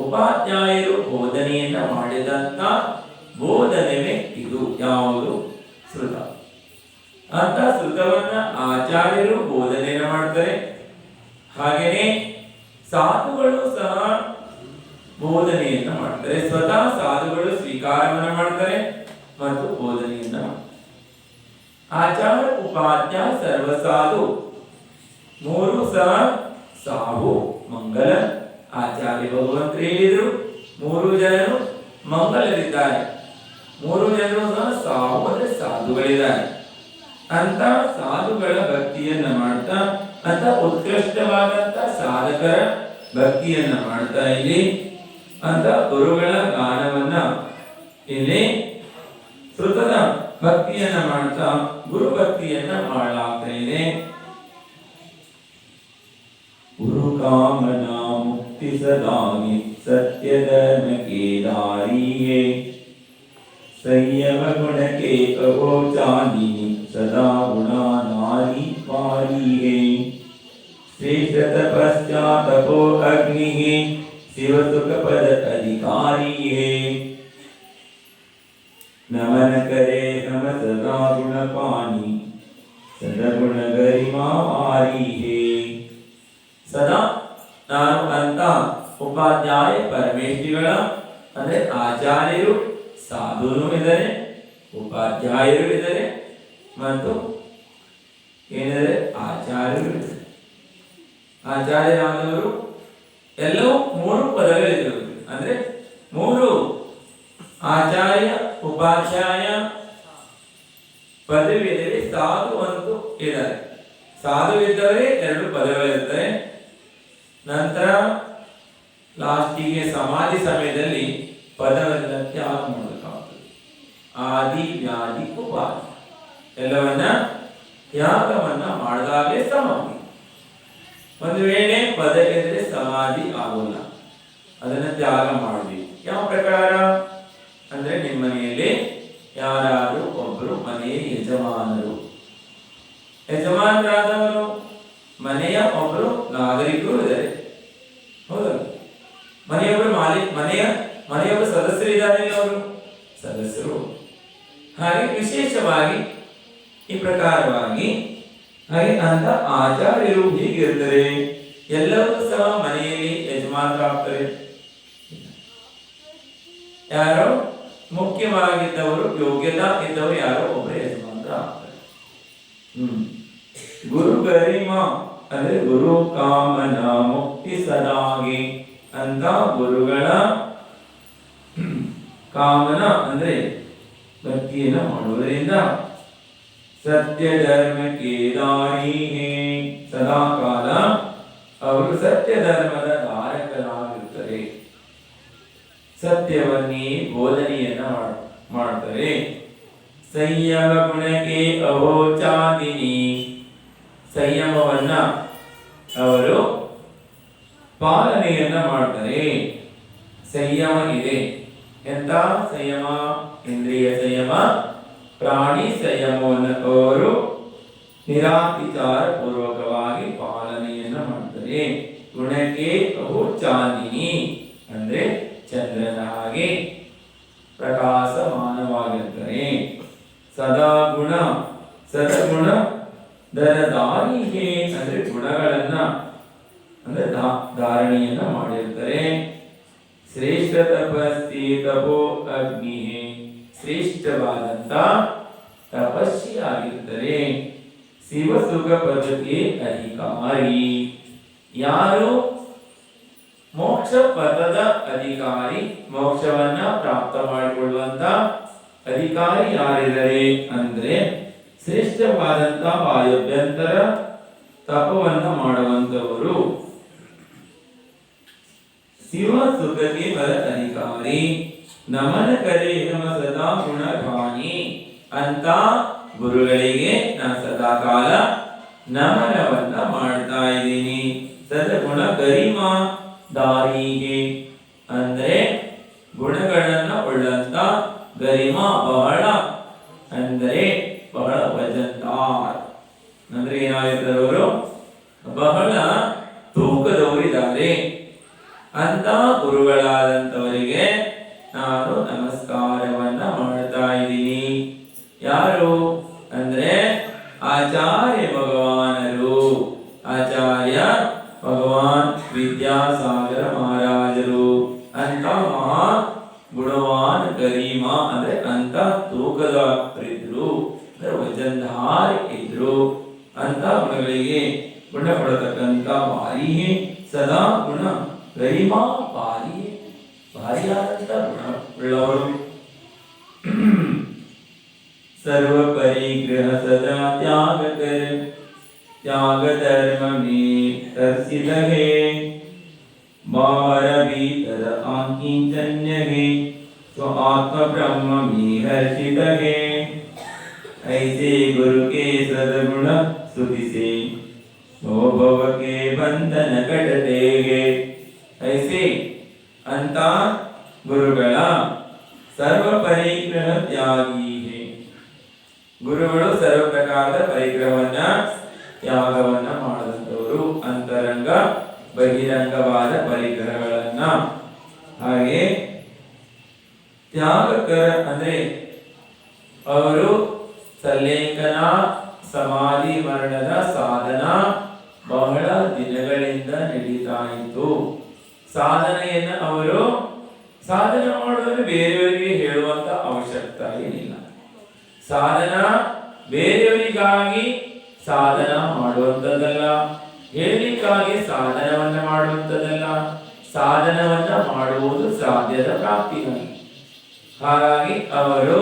ಉಪಾಧ್ಯಾಯರು ಬೋಧನೆಯನ್ನ ಮಾಡಿದಂತ ಬೋಧನೆವೇ ಇದು. ಯಾವುದು? ಶ್ರುತ. ಅಂತ ಶ್ರುತವನ್ನ ಆಚಾರ್ಯರು ಬೋಧನೆಯನ್ನ ಮಾಡ್ತಾರೆ. ಹಾಗೆಯೇ ಸಾಧುಗಳು ಸಹ ಬೋಧನೆಯನ್ನ ಮಾಡ್ತಾರೆ. ಸ್ವತಃ ಸಾಧುಗಳು ಸ್ವೀಕಾರವನ್ನ ಮಾಡ್ತಾರೆ ಮತ್ತು ಬೋಧನೆಯನ್ನ ಮಾಡ್ತಾರೆ. ಆಚಾರ್ಯ ಉಪಾಧ್ಯಾಯ ಸರ್ವಸಾಧು ಮೂರು ಸಹ ಸಾಹು ಮಂಗಲ. ಆಚಾರ್ಯ ಭಗವಂತರು ಹೇಳಿದ್ರು, 3 ಜನರು ಮಂಗಲರಿದ್ದಾರೆ, 3 ಜನರು ಸಹ ಸಾಹು ಅಂದ್ರೆ ಸಾಧುಗಳಿದ್ದಾರೆ. ಅಂತ ಸಾಧುಗಳ ಭಕ್ತಿಯನ್ನ ಮಾಡ್ತಾ, ಅಂತ ಉತ್ಕೃಷ್ಟವಾದಂತ ಸಾಧಕರ ಭಕ್ತಿಯನ್ನ ಮಾಡ್ತಾ ಇಲ್ಲಿ ಅಂತ ಗುರುಗಳ ಗಾನವನ್ನ ಇಲ್ಲಿ ಶ್ರುತದ ಭಕ್ತಿಯನ್ನ ಮಾಡ್ತಾ ಗುರು ಭಕ್ತಿಯನ್ನ ಮಾಡಲಾಗ್ತಾ ಇದೆ. ಗುರು ಕಾಮನ ಮುಕ್ತಿ ಸದಾಗಿ ಸತ್ಯಧರ್ಮ ಕೇದಾರಿಯೇ ಸಂಯಮ ಗುಣಕ್ಕೆ ಕಹೋ ಚಾಂದಿನಿ ಸದಾ ಗುಣ ನಾರಿ ಪಾರಿಯೇ ಶ್ರೇಷ್ಠ ತಪಶ್ಚಾತಪೋ ಅಗ್ನಿ ಶಿವ ಸುಖ ಪದ अधिकारिये नमन करे हम सदा गुण पानी सदगुण गरिमा आरी है. ಸದಾ ನಾನು ಅಂತ ಉಪಾಧ್ಯಾಯ ಪರಮೇಶ್ವರಿಗಳ ಅಂದ್ರೆ ಆಚಾರ್ಯರು ಸಾಧುನು ಇದ್ದಾರೆ, ಉಪಾಧ್ಯಾಯರು ಇದ್ದಾರೆ ಮತ್ತು ಏನಿದ್ದಾರೆ ಆಚಾರ್ಯರು ಇದ್ದಾರೆ. ಆಚಾರ್ಯರಾದವರು ಎಲ್ಲವೂ 3 ಪದಗಳಿದ್ರು. ಅಂದ್ರೆ 3 ಆಚಾರ್ಯ ಉಪಾಧ್ಯಾಯ ಪದವಿ ಇದೆ. ಸಾಧು ಅಂತೂ ಇದ್ದಾರೆ, ಸಾಧು ಇದ್ದವರೇ 2 ಪದಗಳಿರ್ತವೆ. ನಂತರ ಲಾಸ್ಟಿಗೆ ಸಮಾಧಿ ಸಮಯದಲ್ಲಿ ಪದವನ್ನು ತ್ಯಾಗ ಮಾಡಬೇಕಾಗ್ತದೆ. ಆದಿ ವ್ಯಾಧಿ ಉಪಾಧಿ ಎಲ್ಲವನ್ನ ತ್ಯಾಗವನ್ನ ಮಾಡಿದಾಗಲೇ ಸಮಾಧಿ. ಒಂದು ವೇಳೆ ಪದ ಇದ್ರೆ ಸಮಾಧಿ ಆಗೋಲ್ಲ, ಅದನ್ನ ತ್ಯಾಗ ಮಾಡಬೇಕು. ಯಾವ ಪ್ರಕಾರ ಅಂದ್ರೆ, ನಿಮ್ಮ ಮನೆಯಲ್ಲಿ ಯಾರಾದ್ರೂ ಒಬ್ಬರು ಮನೆಯ ಯಜಮಾನರಾದವರು ಮನೆಯ ಒಬ್ಬರು ನಾಗರಿಕರು ಇದ್ದಾರೆ, ಹೌದಾ? ಮನೆಯೊಬ್ಬರು ಮನೆಯೊಬ್ಬರು ಸದಸ್ಯರು ಇದ್ದಾರೆ, ಅವರು ಸದಸ್ಯರು. ಹಾಗೆ ವಿಶೇಷವಾಗಿ ಈ ಪ್ರಕಾರವಾಗಿ ಹಾಗೆ ಅಂತ ಆಚಾರ್ಯರು ಹೀಗಿರ್ತಾರೆ. ಎಲ್ಲರೂ ಸಹ ಮನೆಯಲ್ಲಿ ಯಜಮಾನರಾಗ್ತಾರೆ. ಯಾರೋ ಮುಖ್ಯವಾಗಿದ್ದವರು, ಯೋಗ್ಯತಾ ಇದ್ದವರು ಯಾರೋ ಒಬ್ಬರೇ ಯಜಮಾನರಾಗ್ತಾರೆ. ಗುರು ಗರಿಮಾ ಅಂದ್ರೆ ಗುರು ಕಾಮನ ಮುಕ್ತಿ ಸದಾಗಿ ಅಂತ ಗುರುಗಳ ಕಾಮನ ಅಂದ್ರೆ ಭಕ್ತಿಯನ್ನು ಮಾಡುವುದರಿಂದ ಸತ್ಯ ಧರ್ಮ ಕೇದಾರಿ ಸದಾ ಕಾಲ ಅವರು ಸತ್ಯ ಧರ್ಮದ ಧಾರಕರಾಗಿರುತ್ತಾರೆ. ಸತ್ಯವನ್ನೇ ಬೋಧನೆಯನ್ನ ಮಾಡ್ತಾರೆ. ಸಂಯಮ ಗುಣಕ್ಕೆ ಅಹೋಚಾದಿನಿ ಸಂಯಮವನ್ನ ಅವರು ಪಾಲನೆಯನ್ನ ಮಾಡ್ತಾರೆ. ಸಂಯಮ ಇದೆ. ಎಂತ ಸಂಯಮ? ಇಂದ್ರಿಯ ಸಂಯಮ, ಪ್ರಾಣಿ ಸಂಯಮವನ್ನು ಅವರು ನಿರಾತಿಚಾರ ಪೂರ್ವಕವಾಗಿ ಪಾಲನೆಯನ್ನ ಮಾಡ್ತಾರೆ. ಗುಣಕ್ಕೆ ಅಹೋ ಚಾಂದಿನಿ ಅಂದ್ರೆ ಚಂದ್ರನ ಹಾಗೆ ಪ್ರಕಾಶಮಾನವಾಗಿರ್ತಾರೆ. ಸದಾ ಗುಣ ಸದಗುಣ ದರದಾರಿ ಅಂದ್ರೆ ಗುಣಗಳನ್ನ ಅಂದ್ರೆ ಧಾರಣೆಯನ್ನ ಮಾಡಿರ್ತಾರೆ. ಶ್ರೇಷ್ಠ ತಪಸ್ತಿ ತಪೋ ಅಗ್ನಿ ಶ್ರೇಷ್ಠವಾದಂತ ತಪಸ್ವಿಯಾಗಿರ್ತಾರೆ. ಶಿವಸುಖ ಪದಕ್ಕೆ ಅಧಿಕಾರಿ ಯಾರು? ಮೋಕ್ಷ ಪದದ ಅಧಿಕಾರಿ, ಮೋಕ್ಷವನ್ನ ಪ್ರಾಪ್ತ ಮಾಡಿಕೊಳ್ಳುವಂತ ಅಧಿಕಾರಿ ಯಾರಿದ್ದಾರೆ ಅಂದ್ರೆ ಶ್ರೇಷ್ಠವಾದಂತ ವಾಯುಭ್ಯಂತರ ತಪವನ್ನ ಮಾಡುವಂತವರು ಶಿವ ಸುಖಕ್ಕೆ ಪದ ಅಧಿಕಾರಿ. ನಮನ ಕರೆ ನಮ ಸದಾ ಗುಣಗಾನಿ ಅಂತ ಗುರುಗಳಿಗೆ ನಾನು ಸದಾ ಕಾಲ ನಮನವನ್ನ ಮಾಡ್ತಾ ಇದ್ದೀನಿ. ಸದಗುಣ ಗರಿಮಾ ದಾರಿಗೆ ಅಂದ್ರೆ ಗುಣಗಳನ್ನ ಉಳ್ಳಂತ ಗರಿಮಾ ಬಹಳ ಅಂದ್ರೆ ಬಹಳ ವಜನ್ದಾರ್ ಅಂದ್ರೆ ಏನಾಗಿರ್ತಾರೆ ಅವರು ಬಹಳ ತೂಕದವರಿದ್ದಾರೆ ಅಂತ ಗುರುಗಳಾದಂತವರಿಗೆ ನಾನು ನಮಸ್ಕಾರವನ್ನ ಮಾಡ್ತಾ ಇದ್ದೀನಿ. ಯಾರು ಅಂದ್ರೆ ಆಚಾರ್ಯ ಭಗವಾನರು, ಆಚಾರ್ಯ ಭಗವಾನ್ ವಿದ್ಯಾಸಾಗರ ಮಹಾರಾಜರು ಅಂತ ಮಹಾ ಗುಣವಾನ್ ಗರಿಮಾ ಅಂದ್ರೆ ಅಂತ ತೂಕದ ಇದ್ರು, ವಜನ್ಧಾರ್ ಇದ್ರು. ಅಂತ ಗುಣಗಳಿಗೆ ಗುಣ ಕೊಡತಕ್ಕಂತ ಭಾರಿ ಸದಾ ಗುಣ ಗರಿಮಾ ಭಾರಿ ಭಾರಿಯಾದಂತ ಗುಣ ಉಳ್ಳವರು. सर्व परिग्रह सदा त्याग कर त्याग धर्म में दर्शित है बाहर भीतर आकिंचन्य है तो आत्म ब्रह्म में हर्षित है ऐसे गुरु के सद्गुण स्तुति से भव के बंधन कटते हैं. ऐसे अंत गुरुಗಳ ಸರ್ವ ಪರಿಗ್ರಹ ತ್ಯಾಗಿ ಗುರುಗಳು ಸರ್ವ ಪ್ರಕಾರದ ಪರಿಗ್ರಹವನ್ನ ತ್ಯಾಗವನ್ನ ಮಾಡಿದಂತವರು, ಅಂತರಂಗ ಬಹಿರಂಗವಾದ ಪರಿಗ್ರಹಗಳನ್ನ. ಹಾಗೆ ತ್ಯಾಗಕರ ಅಂದ್ರೆ ಅವರು ಸಲ್ಲೇಖನ ಸಮಾಧಿ ಮರಣದ ಸಾಧನ ಬಹಳ ದಿನಗಳಿಂದ ನಡೀತಾ ಇತ್ತು. ಸಾಧನೆಯನ್ನ ಅವರು ಸಾಧನೆ ಮಾಡೋದ್ರೆ ಬೇರೆಯವರಿಗೆ ಹೇಳುವಂತ ಅವಶ್ಯಕತೆ ಏನಿಲ್ಲ. ಸಾಧನ ಬೇರೆಯವರಿಗಾಗಿ ಸಾಧನ ಮಾಡುವಂಥದ್ದಲ್ಲ, ಹೇಳಲಿಕ್ಕಾಗಿ ಸಾಧನವನ್ನ ಮಾಡುವಂಥದ್ದಲ್ಲ, ಸಾಧನವನ್ನ ಮಾಡುವುದು ಸಾಧ್ಯದ ಪ್ರಾಪ್ತಿಗಾಗಿ. ಹಾಗಾಗಿ ಅವರು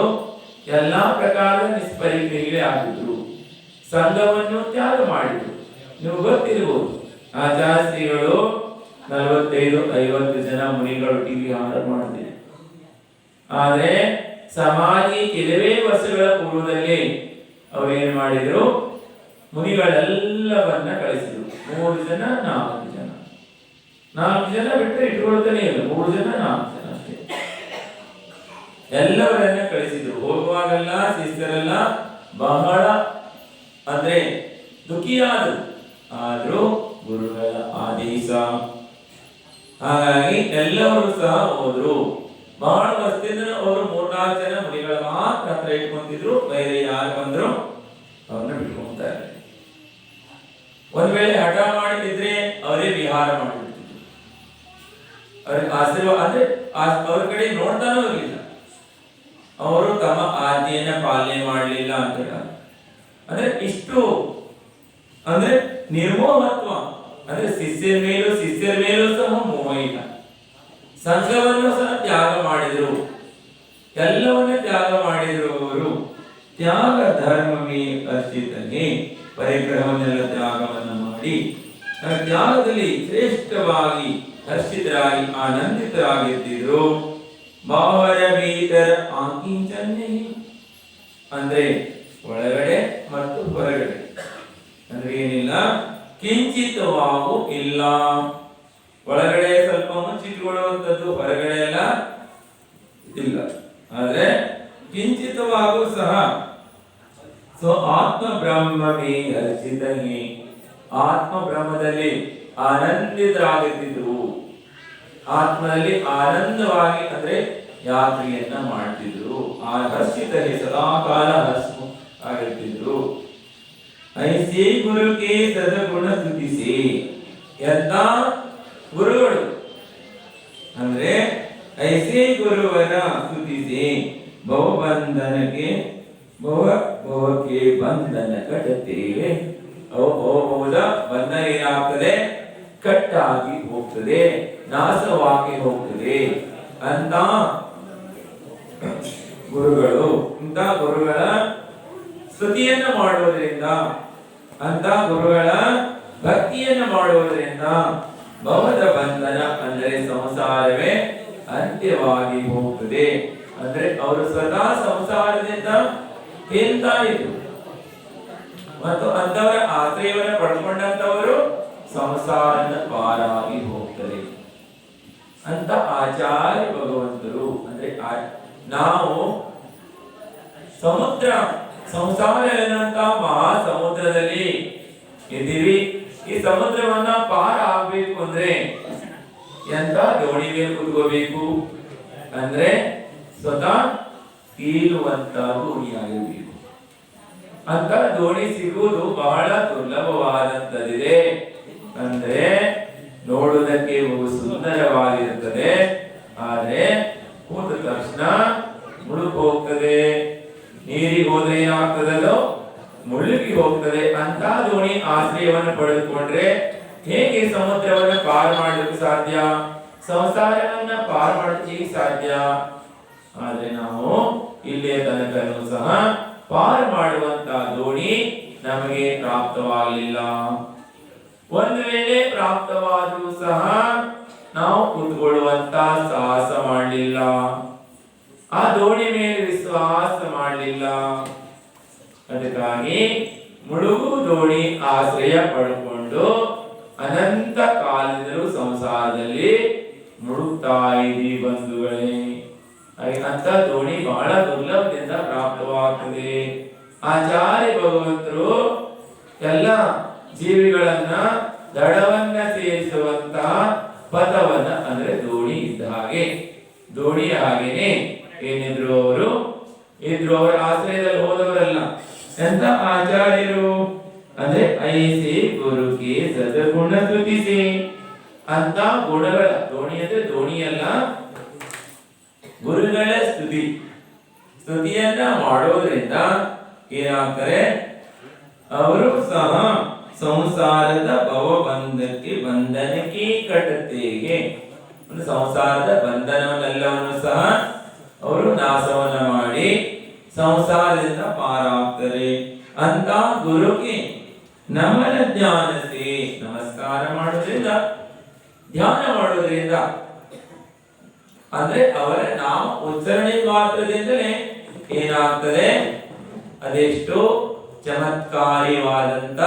ಎಲ್ಲಾ ಪ್ರಕಾರದ ನಿಷ್ಪರಿಕ್ರಿಯೆ ಆಗಿದ್ರು, ಸಂಘವನ್ನು ತ್ಯಾಗ ಮಾಡಿದ್ರು. ನೀವು ಗೊತ್ತಿರಬಹುದು ಆಚಾರ್ಯ ಶ್ರೀಗಳು 45-50 ಜನ ಮುನಿಗಳೊಟ್ಟಿಗೆ ವಿಹಾರ ಮಾಡಿದ್ರು. ಆದ್ರೆ ಸಮಾಧಿ ಕೆಲವೇ ವರ್ಷಗಳ ಪೂರ್ವದಲ್ಲಿ ಅವರೇನ್ ಮಾಡಿದ್ರು, ಮುನಿಗಳೆಲ್ಲವನ್ನ ಕಳಿಸಿದ್ರು. 3 ಜನ 4 ಜನ 4 ಜನ ಬಿಟ್ಟರೆ ಇಟ್ಕೊಳ್ತಾನೆ ಇಲ್ಲ, 3 ಜನ 4 ಜನ ಅಷ್ಟೇ ಎಲ್ಲವರನ್ನ ಕಳಿಸಿದ್ರು. ಹೋಗುವಾಗೆಲ್ಲ ಶಿಷ್ಯರೆಲ್ಲ ಬಹಳ ಅಂದ್ರೆ ದುಃಖಿಯಾದರು. ಆದ್ರೂ ಗುರುಗಳ ಆದೇಶ, ಹಾಗಾಗಿ ಎಲ್ಲರೂ ಸಹ ಹೋದ್ರು. ಬಹಳ ವರ್ಷದಿಂದ ಅವರು 3-4 ಜನ ಮುನಿಗಳ ಮಾತ್ರ ಹತ್ರ ಇಟ್ಕೊಂತಿದ್ರು, ಬೇರೆ ಯಾರು ಬಂದ್ರು ಅವ್ರನ್ನ ಬಿಟ್ಕೊಂತಾರೆ. ಒಂದ್ ವೇಳೆ ಹಠ ಮಾಡಿದ್ರೆ ಅವರೇ ವಿಹಾರ ಮಾಡಿಬಿಡ್ತಿದ್ರು. ಅವ್ರಿಗೆ ಆಶೀರ್ವಾದ ಅಂದ್ರೆ ಅವ್ರ ಕಡೆ ನೋಡ್ತಾನೂ ಇರಲಿಲ್ಲ. ಅವರು ತಮ್ಮ ಆಜ್ಞೆಯನ್ನ ಪಾಲನೆ ಮಾಡಲಿಲ್ಲ ಅಂತ ಅಂದ್ರೆ ಇಷ್ಟು ಅಂದ್ರೆ ನಿರ್ಮೋಹತ್ವ, ಅಂದ್ರೆ ಶಿಷ್ಯರ ಮೇಲೂ ಸಹ ಮೋಹ ಇಲ್ಲ. ಸಂಘವನ್ನು ಸಹ ತ್ಯಾಗ ಮಾಡಿದ್ರು, ಎಲ್ಲವನ್ನ ತ್ಯಾಗ ಮಾಡಿದ್ರು. ಅವರು ತ್ಯಾಗ ಧರ್ಮವೇ ಅರ್ಚಿತನೇ ಪರಿಗ್ರಹವನ್ನೆಲ್ಲ ತ್ಯಾಗವನ್ನು ಮಾಡಿ ತ್ಯಾಗದಲ್ಲಿ ಶ್ರೇಷ್ಠವಾಗಿ ಹರ್ಷಿತರಾಗಿ ಆನಂದಿತರಾಗಿರ್ತಿದ್ರು. ಬಾಹರ ಭೀತರ ಆಕಿಂಚನ್ಯ ಅಂದ್ರೆ ಒಳಗಡೆ ಮತ್ತು ಹೊರಗಡೆ ಅಂದ್ರೆ ಏನಿಲ್ಲ, ಕಿಂಚಿತವಾಗೂ ಇಲ್ಲ. ಒಳಗಡೆ ಸ್ವಲ್ಪ ಮುಚ್ಚಿಟ್ಕೊಳ್ಳುವಂಥದ್ದು, ಹೊರಗಡೆ ಎಲ್ಲ ಇಲ್ಲ. ಆದ್ರೆ ಕಿಂಚಿತವಾಗೂ ಸಹ ಸೊ ಆತ್ಮ ಬ್ರಹ್ಮವೇ ಹರ್ಷಿತನೇ, ಆತ್ಮ ಬ್ರಹ್ಮದಲ್ಲಿ ಆನಂದಿತರಾಗುತ್ತಿದ್ರು. ಆತ್ಮದಲ್ಲಿ ಆನಂದವಾಗಿ ಅಂದ್ರೆ ಯಾತ್ರೆಯನ್ನ ಮಾಡ್ತಿದ್ರು. ಆ ಹರ್ಷಿತನೇ ಸದಾ ಕಾಲ ಹರ್ಷ ಆಗಿರ್ತಿದ್ರು. ಐಸೇ ಗುರುಕ್ಕೆ ಸದಗುಣ ಸ್ತುತಿಸಿ, ಎಂತ ಗುರುಗಳು ಅಂದ್ರೆ ಐಸೇ ಗುರುವರ ಸ್ತುತಿಸಿ ಭವಬಂಧನಕ್ಕೆ ಭವ ಭವಕ್ಕೆ ಬಂಧನ ಕಟ್ಟುತ್ತೇವೆ. ಭವದ ಬಂಧನ ಏನಾಗ್ತದೆ? ಕಟ್ಟಾಗಿ ಹೋಗ್ತದೆ, ನಾಶವಾಗಿ ಹೋಗ್ತದೆ ಅಂತ ಗುರುಗಳು. ಇಂಥ ಗುರುಗಳ ಸ್ತುತಿಯನ್ನು ಮಾಡುವುದರಿಂದ, ಅಂತ ಗುರುಗಳ ಭಕ್ತಿಯನ್ನು ಮಾಡುವುದರಿಂದ ಭವದ ಬಂಧನ ಅಂದರೆ ಸಂಸಾರವೇ ಅಂತ್ಯವಾಗಿ ಹೋಗ್ತದೆ. ಅಂದ್ರೆ ಅವರು ಸ್ವತಃ ಸಂಸಾರದಿಂದ ತೇಲ್ತಾ ಇದ್ರು ಮತ್ತು ಅಂತವರ ಆಶ್ರಯವನ್ನು ಪಡ್ಕೊಂಡಂತವರು ಸಂಸಾರದ ಪಾರಾಗಿ ಹೋಗ್ತಾರೆ ಅಂತ ಆಚಾರ್ಯ ಭಗವಂತರು. ಅಂದ್ರೆ ನಾವು ಸಮುದ್ರ, ಸಂಸಾರ ಎನ್ನುವಂತ ಮಹಾ ಸಮುದ್ರದಲ್ಲಿ ಇದ್ದೀವಿ. ಈ ಸಮುದ್ರವನ್ನ ಪಾರ ಆಗ್ಬೇಕು ಅಂದ್ರೆ ಎಂತ ದೋಣಿ ಮೇಲೆ ಕುತ್ಕೋಬೇಕು ಅಂದ್ರೆ ಸ್ವತಃ ತೇಲುವಂತ ದೋಣಿಯಾಗಿರ್ಬೇಕು. ಅಂತ ದೋಣಿ ಸಿಗುವುದು ಬಹಳ ದುರ್ಲಭವಾದಂತದಿದೆ. ಅಂದ್ರೆ ನೋಡುವುದಕ್ಕೆ ಸುಂದರವಾಗಿರುತ್ತದೆ, ಆದ್ರೆ ಕೂತ ತಕ್ಷಣ ಮುಳುಗಿ ಹೋಗ್ತದೆ. ನೀರಿಗೆ ಹೋದ್ರೆ ಏನಾಗ್ತದೋ ಮುಳುಗಿ ಹೋಗ್ತದೆ. ಅಂತ ದೋಣಿ ಆಶ್ರಯವನ್ನು ಪಡೆದುಕೊಂಡ್ರೆ ಹೇಗೆ ಸಮುದ್ರವನ್ನು ಪಾರು ಮಾಡಲಿಕ್ಕೆ ಸಾಧ್ಯ? ಸಂಸಾರವನ್ನ ಪಾರು ಮಾಡಲಿಕ್ಕೆ ಸಾಧ್ಯ. ಆದ್ರೆ ನಾವು ಇಲ್ಲಿಯ ತನಕನೂ ಸಹ ಪಾರು ಮಾಡುವಂತ ದೋಣಿ ನಮಗೆ ಪ್ರಾಪ್ತವಾಗಲಿಲ್ಲ. ಒಂದು ವೇಳೆ ಪ್ರಾಪ್ತವಾದರೂ ಸಹ ನಾವು ಕೂತ್ಕೊಳ್ಳುವಂತ ಸಾಹಸ ಮಾಡಲಿಲ್ಲ, ಆ ದೋಣಿ ಮೇಲೆ ವಿಶ್ವಾಸ ಮಾಡಲಿಲ್ಲ. ಅದಕ್ಕಾಗಿ ಮುಳುಗು ದೋಣಿ ಆಶ್ರಯ ಪಡ್ಕೊಂಡು ಅನಂತ ಕಾಲದಿಂದಲೂ ಸಂಸಾರದಲ್ಲಿ ಮುಳುಗ್ತಾ ಇದ್ದೀವಿ ಬಂಧುಗಳೇ. ಅಂತ ದೋಣಿ ಬಹಳ ದುರ್ಲಭದಿಂದ ಪ್ರಾಪ್ತವಾಗ್ತದೆ. ಆಚಾರ್ಯ ಭಗವಂತರು ಎಲ್ಲ ಜೀವಿಗಳನ್ನ ದಡವನ್ನ ಸೇರಿಸುವಂತ ಪಥವನ್ನ ಅಂದ್ರೆ ದೋಣಿ ಇದ್ದ ಹಾಗೆ, ದೋಣಿ ಹಾಗೇನೆ ಏನಿದ್ರು ಅವರು ಇದ್ರು, ಅವರ ಆಶ್ರಯದಲ್ಲಿ ಹೋದವರಲ್ಲ. ಎಂತ ಆಚಾರ್ಯರು ಅಂದ್ರೆ ಐಸಿ ಗುರುಗೆ ಸದಗುಣ ಸ್ತುತಿಸಿ ಅಂತ ಗುಣಗಳ ದೋಣಿ ಅಂದ್ರೆ ದೋಣಿಯಲ್ಲ, ಗುರುಗಳ ಸ್ತುತಿಯನ್ನ ಮಾಡೋದ್ರಿಂದ ಏನಾಗ್ತಾರೆ? ಅವರು ಸಹ ಸಂಸಾರದ ಬಂಧನಕ್ಕೆ ಕಟ್ಟುತ್ತೇವೆ. ಸಂಸಾರದ ಬಂಧನವನ್ನೆಲ್ಲವನ್ನು ಸಹ ಅವರು ನಾಶವನ್ನ ಮಾಡಿ ಸಂಸಾರದಿಂದ ಪಾರಾಗ್ತಾರೆ. ಅಂತ ಗುರುಗೆ ನಮನ ಧ್ಯಾನಸಿ, ನಮಸ್ಕಾರ ಮಾಡೋದ್ರಿಂದ, ಧ್ಯಾನ ಮಾಡೋದ್ರಿಂದ ಅಂದ್ರೆ ಅವರ ನಾಮ ಉಚ್ಚಾರಣೆ ಮಾತ್ರದಿಂದಲೇ ಏನಾಗ್ತದೆ? ಅದೆಷ್ಟು ಚಮತ್ಕಾರಿಯಾದಂತ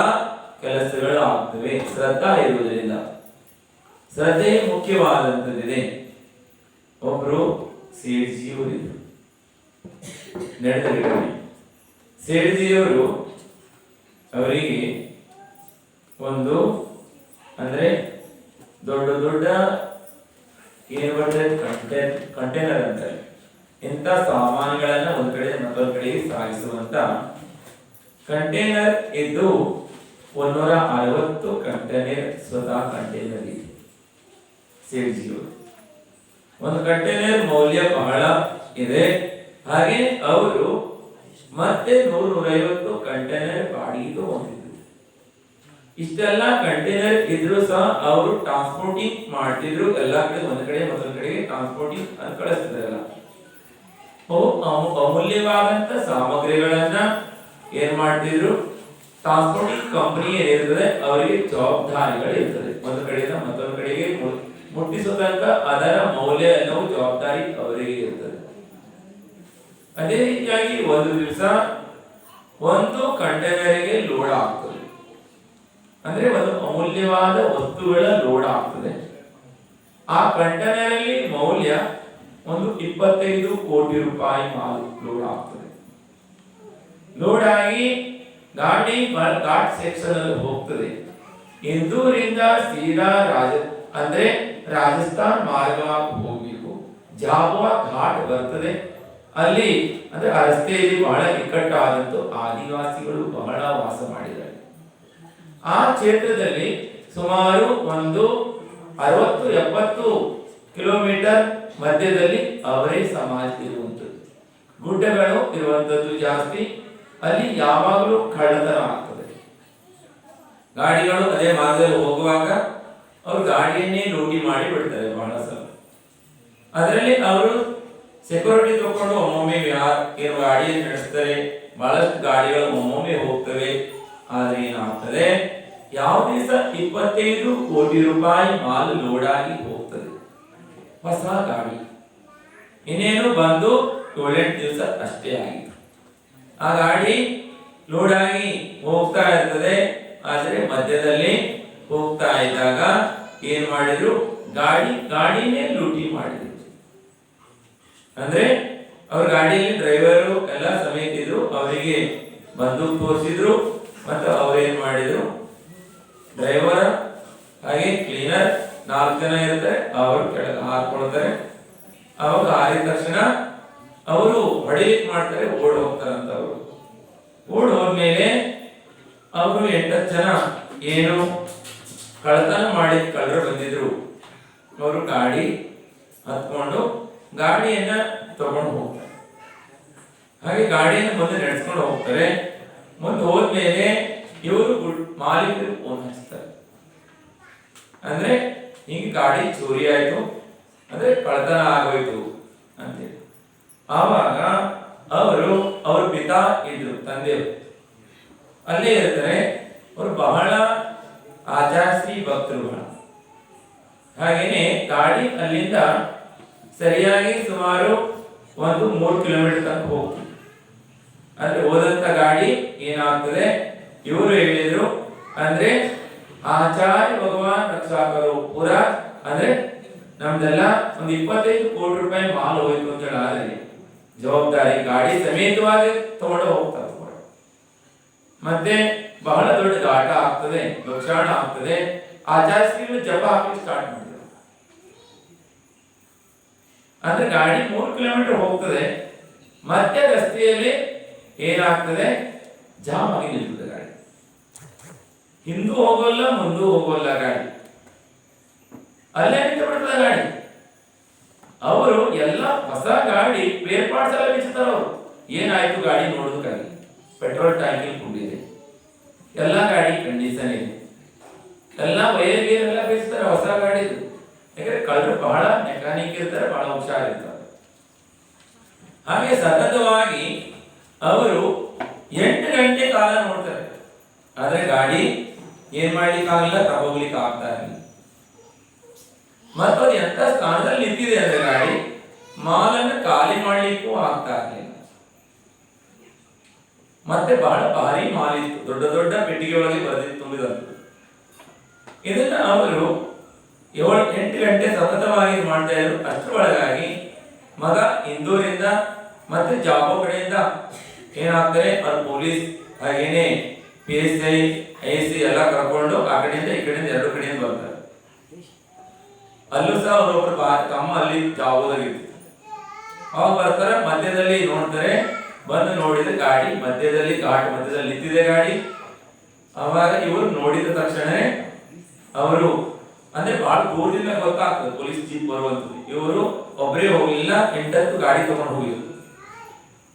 ಕೆಲಸಗಳು ಆಗ್ತವೆ ಶ್ರದ್ಧಾ ಇರುವುದರಿಂದ. ಶ್ರದ್ಧೆ ಮುಖ್ಯವಾದಂತದ್ದಿದೆ. ಒಬ್ರು ಸೇಠ್ಜಿಯವರಿದ್ರು, ನಡೆದ ಸೇಠ್ಜಿಯವರು ಅವರಿಗೆ ಒಂದು ಅಂದ್ರೆ ದೊಡ್ಡ ದೊಡ್ಡ ಏನು ಕಂಟೈನರ್ ಅಂತಾರೆ, ಇಂಥ ಸಾಮಾನುಗಳನ್ನ ಒಂದ್ ಕಡೆ ಮತ್ತೊಂದ್ ಕಡೆಗೆ ಸಾಗಿಸುವಂತ ಕಂಟೈನರ್ ಇದ್ದು 160 ಕಂಟೈನರ್ ಸ್ವತಃ ಕಂಟೈನರ್ ಇದೆ ಸೇಠ್ಜಿಯವರು. ಒಂದು ಕಂಟೈನರ್ ಮೌಲ್ಯ ಬಹಳ ಇದೆ. ಹಾಗೆ ಅವರು ಮತ್ತೆ 100-150 ಕಂಟೈನರ್ ಬಾಡಿಗೆ ಹೊಂದಿದ್ರು. ಇಷ್ಟೆಲ್ಲ ಕಂಟೈನರ್ ಇದ್ರು ಸಹ ಅವರು ಟ್ರಾನ್ಸ್ಪೋರ್ಟಿಂಗ್ ಮಾಡ್ತಿದ್ರು. ಎಲ್ಲಾ ಕಡೆ ಒಂದ್ ಕಡೆ ಮತ್ತೊಂದ್ ಕಡೆಗೆ ಟ್ರಾನ್ಸ್ಪೋರ್ಟಿಂಗ್ ಅಂತ ಕಳಿಸ್ತಿದ್ರಲ್ಲ. ಅಮೂಲ್ಯವಾದಂತ ಸಾಮಗ್ರಿಗಳನ್ನ ಏನ್ ಮಾಡ್ತಿದ್ರು? ಟ್ರಾನ್ಸ್ಪೋರ್ಟಿಂಗ್ ಕಂಪನಿ ಏನಿರ್ತದೆ ಅವರಿಗೆ ಜವಾಬ್ದಾರಿಗಳು ಇರ್ತದೆ. ಒಂದು ಕಡೆಯಿಂದ ಮತ್ತೊಂದು ಕಡೆಗೆ ಮುಟ್ಟಿಸೋ ತನಕ ಅದರ ಮೌಲ್ಯ ಎಲ್ಲವೂ ಜವಾಬ್ದಾರಿ ಅವರಿಗೆ ಇರ್ತದೆ. ಅದೇ ರೀತಿಯಾಗಿ ಒಂದು ದಿವಸ ಒಂದು ಕಂಟೈನರ್ಗೆ ಲೋಡ್ ಆಗ್ತದೆ, ಅಂದ್ರೆ ಒಂದು ಅಮೂಲ್ಯವಾದ ವಸ್ತುಗಳ ಲೋಡ್ ಆಗ್ತದೆ. ಆ ಕಂಟೈನರ್ ಅಲ್ಲಿ ಮೌಲ್ಯ ಒಂದು 25 ಕೋಟಿ ರೂಪಾಯಿ ಮಾಲ್ ಲೋಡ್ ಆಗ್ತದೆ. ಲೋಡ್ ಆಗಿ ಗಾಡಿ ಘಾಟ್ ಸೆಕ್ಷನ್ ಅಲ್ಲಿ ಹೋಗ್ತದೆ. ಇಂದೂರಿಂದ ಸೀದಾ ಅಂದ್ರೆ ರಾಜಸ್ಥಾನ್ ಮಾರ್ಗವಾಗಿ ಹೋಗ್ಬೇಕು. ಜಾಬುವಾ ಘಾಟ್ ಬರ್ತದೆ. ಅಲ್ಲಿ ಅಂದ್ರೆ ಆ ರಸ್ತೆಯಲ್ಲಿ ಬಹಳ ಇಕ್ಕಟ್ಟಾದಂತ ಆದಿವಾಸಿಗಳು ಬಹಳ ವಾಸ ಮಾಡಿದ್ದಾರೆ. ಆ ಕ್ಷೇತ್ರದಲ್ಲಿ ಸುಮಾರು ಒಂದು 60-70 ಕಿಲೋಮೀಟರ್ ಮಧ್ಯದಲ್ಲಿ ಅವರೇ ಸಮಾಜ ಇರುವಂಥದ್ದು. ಗುಡ್ಡಗಳು ಇರುವಂತದ್ದು ಜಾಸ್ತಿ, ಅಲ್ಲಿ ಯಾವಾಗಲೂ ಕಳ್ಳತನ ಆಗ್ತದೆ. ಗಾಡಿಗಳು ಅದೇ ಮಾರ್ಗದಲ್ಲಿ ಹೋಗುವಾಗ ಅವರು ಗಾಡಿಯನ್ನೇ ಲೂಟಿ ಮಾಡಿ ಬಿಡ್ತಾರೆ ಬಹಳ ಸಲ. ಅದರಲ್ಲಿ ಅವರು ಸೆಕ್ಯೂರಿಟಿ ತಗೊಂಡು ಒಮ್ಮೊಮ್ಮೆ ಏನು ಗಾಡಿಯನ್ನು ನಡೆಸ್ತಾರೆ, ಬಹಳಷ್ಟು ಗಾಡಿಗಳು ಒಮ್ಮೊಮ್ಮೆ ಹೋಗ್ತವೆ. ಆದ್ರೆ ಏನಾಗ್ತದೆ, ಯಾವ ದಿವಸ 25 ಕೋಟಿ ರೂಪಾಯಿ ಮಾಲ್ ಲೋಡ್ ಆಗಿ ಹೋಗ್ತದೆ, ಹೊಸ ಗಾಡಿ ಇನ್ನೇನು ಬಂದು 7-8 ದಿವಸ ಅಷ್ಟೇ ಆಗಿತ್ತು. ಆ ಗಾಡಿ ಲೋಡ್ ಆಗಿ ಹೋಗ್ತಾ ಇರ್ತದೆ. ಆದ್ರೆ ಮಧ್ಯದಲ್ಲಿ ಹೋಗ್ತಾ ಇದ್ದಾಗ ಏನ್ ಮಾಡಿದ್ರು, ಗಾಡಿನೇ ಲೂಟಿ ಮಾಡಿದ್ರು. ಅಂದ್ರೆ ಅವ್ರ ಗಾಡಿಯಲ್ಲಿ ಡ್ರೈವರು ಎಲ್ಲ ಸಮೇತ ಇದ್ರು, ಅವರಿಗೆ ಬಂದೂಕ್ ತೋರಿಸಿದ್ರು. ಮತ್ತು ಅವ್ರೇನ್ ಮಾಡಿದ್ರು, ಡ್ರೈವರ್ ಹಾಗೆ ಕ್ಲೀನರ್ 4 ಜನ ಇರ್ತಾರೆ, ಅವರು ಕೆಳಗೆ ಹಾರ್ಕೊಳ್ತಾರೆ. ಅವಾಗ ಹಾರಿದ ತಕ್ಷಣ ಅವರು ಹೊಡಿಲಿಕ್ಕೆ ಮಾಡ್ತಾರೆ, ಓಡ್ ಹೋಗ್ತಾರಂತ. ಅವರು ಓಡ್ ಹೋದ್ಮೇಲೆ ಅವರು 8 ಜನ ಏನು ಕಳ್ಳತನ ಮಾಡಿದ ಕಳ್ಳರು ಬಂದಿದ್ರು. ಅವರು ಗಾಡಿ ಹತ್ಕೊಂಡು ಗಾಡಿಯನ್ನ ತಗೊಂಡು ಹೋಗ್ತಾರೆ. ಹಾಗೆ ಗಾಡಿಯನ್ನು ಮುಂದೆ ನಡೆಸ್ಕೊಂಡು ಹೋಗ್ತಾರೆ. ಮುಂದೆ ಹೋದ್ಮೇಲೆ ಇವರು ಮಾಲೀಕರು ಫೋನ್ ಹಚ್ತಾರೆ. ಅಂದ್ರೆ ಈಗ ಗಾಡಿ ಚೋರಿ ಆಯ್ತು, ಅಂದ್ರೆ ಕಳ್ಳತನ ಆಗೋಯ್ತು ಅಂತೇಳಿ. ಆವಾಗ ಅವ್ರ ಪಿತಾ ಇದ್ರು, ತಂದೆಯವರು ಅಲ್ಲೇ ಇರ್ತಾರೆ. ಅವರು ಬಹಳ ಆಚಾರ್ಸಿ ಭಕ್ತರು. ಹಾಗೇನೆ ಗಾಡಿ ಅಲ್ಲಿಂದ ಸರಿಯಾಗಿ ಸುಮಾರು 3 ಕಿಲೋಮೀಟರ್ ತನಕ ಹೋಗ್ತದೆ. ಅಂದ್ರೆ ಹೋದಂತ ಗಾಡಿ ಏನಾಗ್ತದೆ, ಇವರು ಹೇಳಿದ್ರು, ಅಂದ್ರೆ ಆಚಾರ್ಯ ಭಗವಾನ್ ರಕ್ಷಾಕರು ಪುರ, ಅಂದ್ರೆ ನಮ್ದೆಲ್ಲ ಒಂದು 25 ಕೋಟಿ ರೂಪಾಯಿ ಮಾಲ್ ಹೋಯ್ತು ಅಂತ ಹೇಳಿ. ಆದ್ರೆ ಜವಾಬ್ದಾರಿ ಗಾಡಿ ಸಮೇತವಾಗಿ ತಗೊಂಡು ಹೋಗ್ತಾರೆ. ಮತ್ತೆ ಬಹಳ ದೊಡ್ಡ ಘಾಟ ಆಗ್ತದೆ, ಲಕ್ಷಾಣ ಆಗ್ತದೆ. ಆಚಾರ್ಯ ಜಪ ಹಾಕಿ ಸ್ಟಾರ್ಟ್ ಮಾಡಿದ್ರು. ಅಂದ್ರೆ ಗಾಡಿ 3 ಕಿಲೋಮೀಟರ್ ಹೋಗ್ತದೆ, ಮತ್ತೆ ರಸ್ತೆಯಲ್ಲಿ ಏನಾಗ್ತದೆ, ಜಾಮ್ ಆಗಿ ನಿಲ್ತದೆ ಗಾಡಿ. ಹಿಂದೂ ಹೋಗೋಲ್ಲ, ಮುಂದೂ ಹೋಗೋಲ್ಲ ಗಾಡಿ, ಅಲ್ಲೇ ನಿಂತು ಬಿಡ್ತದೆ ಗಾಡಿ. ಅವರು ಎಲ್ಲ ಹೊಸ ಗಾಡಿ ಸ್ಪೇರ್ ಪಾರ್ಟ್ಸ್ ಎಲ್ಲ ಬಿಚ್ಚುತ್ತಾರೆ. ಅವರು ಏನಾಯ್ತು ಗಾಡಿ ನೋಡೋದಕ್ಕಾಗಿ ಪೆಟ್ರೋಲ್ ಟ್ಯಾಂಕಿ ಕುಂಡಿದೆ, ಎಲ್ಲ ಗಾಡಿ ಕಂಡೀಷನ್ ಇದೆ, ಎಲ್ಲ ವೈರ್ ಗೀರ್ ಎಲ್ಲ ಬೇಯಿಸ್ತಾರೆ ಹೊಸ ಗಾಡಿ. ಯಾಕಂದ್ರೆ ಕಳ್ಳರು ಬಹಳ ಮೆಕ್ಯಾನಿಕ್ ಇರ್ತಾರೆ, ಬಹಳ ಹುಷಾರಿರ್ತಾರೆ. ಹಾಗೆ ಸತತವಾಗಿ ಅವರು 8 ಗಂಟೆ ಕಾಲ ನೋಡ್ತಾರೆ. ಆದ್ರೆ ಗಾಡಿ ಏನ್ ಮಾಡ್ಲಿಕ್ಕೆ ಆಗಲಿಲ್ಲ, ತಗೋಗ್ಲಿಕ್ಕೆ ಆಗ್ತಾ ಇರಲಿಲ್ಲ. ಮತ್ತು ಅದು ಎಂತ ಸ್ಥಾನದಲ್ಲಿ ನಿಂತಿದೆ ಅಂದ್ರೆ ಗಾಡಿ ಮಾಲನ್ನು ಖಾಲಿ ಮಾಡ್ಲಿಕ್ಕೂ ಆಗ್ತಾ ಇರಲಿಲ್ಲ. ಮತ್ತೆ ಬಹಳ ಭಾರಿ ಮಾಲಿತ್ತು, ದೊಡ್ಡ ದೊಡ್ಡ ಪೆಟ್ಟಿಗೆ ಒಳಗೆ ಬರೆದಿತ್ತು, ತುಂಬಿದಂತು. ಇದನ್ನ ಅವರು 7-8 ಗಂಟೆ ಸತತವಾಗಿ ಮಾಡ್ತಾ ಇದ್ರು. ಅಷ್ಟರೊಳಗಾಗಿ ಮಗ ಇಂದೂರಿಂದ ಮತ್ತೆ ಜಾಬೋ ಕಡೆಯಿಂದ ಏನಾಗ್ತಾರೆ, ಅವ್ರ ಪೊಲೀಸ್ ಹಾಗೇನೆ PSI IC ಎಲ್ಲ ಕರ್ಕೊಂಡು ಆ ಕಡೆಯಿಂದ ಈ ಕಡೆಯಿಂದ 2 ಕಡೆಯಿಂದ ಬರ್ತಾರೆ. ಅಲ್ಲೂ ಸಹ ಅವರೊಬ್ಬರು ತಮ್ಮ ಅಲ್ಲಿ ಜಾಬೋದಾಗಿತ್ತು. ಅವಾಗ ಬರ್ತಾರೆ, ಮಧ್ಯದಲ್ಲಿ ನೋಡ್ತಾರೆ. ಬಂದು ನೋಡಿದ್ರೆ ಗಾಡಿ ಮಧ್ಯದಲ್ಲಿ, ಘಾಟ್ ಮಧ್ಯದಲ್ಲಿ ನಿಂತಿದೆ ಗಾಡಿ. ಅವಾಗ ಇವರು ನೋಡಿದ ತಕ್ಷಣ ಅವರು, ಅಂದ್ರೆ ಬಹಳ ದೂರದಿಂದ ಗೊತ್ತಾಗ್ತದೆ ಪೊಲೀಸ್ ಜೀಪ್ ಬರುವಂತದ್ದು. ಇವರು ಒಬ್ಬರೇ ಹೋಗ್ಲಿಲ್ಲ, 8 ಗಾಡಿ ತಗೊಂಡು ಹೋಗಿದ್ರು.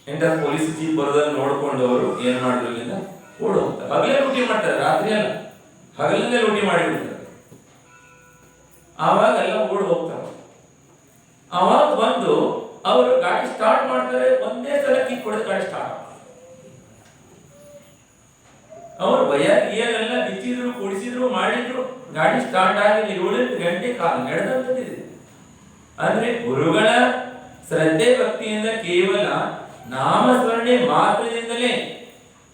8 ಪೊಲೀಸ್ ಜೀಪ್ ಬರೋದನ್ನ ನೋಡ್ಕೊಂಡು ಅವರು ಏನ್ ಮಾಡಿದ್ರಿಂದ ಓಡ್ ಹೋಗ್ತಾರೆ. ಹಗಲೇ ಲೂಟಿ ಮಾಡ್ತಾರೆ, ರಾತ್ರಿ ಅಲ್ಲ, ಹಗಲಲ್ಲೇ ಲೂಟಿ ಮಾಡಿಬಿಡ್ತಾರೆ. ಆವಾಗ ಎಲ್ಲ ಓಡ್ ಹೋಗ್ತಾರೆ. ಅವಾಗ ಬಂದು ಅವರು ಗಾಡಿ ಸ್ಟಾರ್ಟ್ ಮಾಡ್ತಾರೆ. ಒಂದೇ ಸಲ ಕಿಕ್ ಹೊಡೆದು ಗಾಡಿ ಸ್ಟಾರ್ಟ್. ಅವರು ಎಲ್ಲ ಬಿಚ್ಚಿದ್ರು, ಕುಡಿಸಿದ್ರು, ಮಾಡಿದ್ರು, ಗಾಡಿ ಸ್ಟಾರ್ಟ್ ಆಗಿ 7 ಗಂಟೆ ಕಾಲ ನಡೆದಂತದಿದೆ. ಅಂದ್ರೆ ಗುರುಗಳ ಶ್ರದ್ಧೆ ಭಕ್ತಿಯಿಂದ ಕೇವಲ ನಾಮಸ್ಮರಣೆ ಮಾತ್ರದಿಂದಲೇ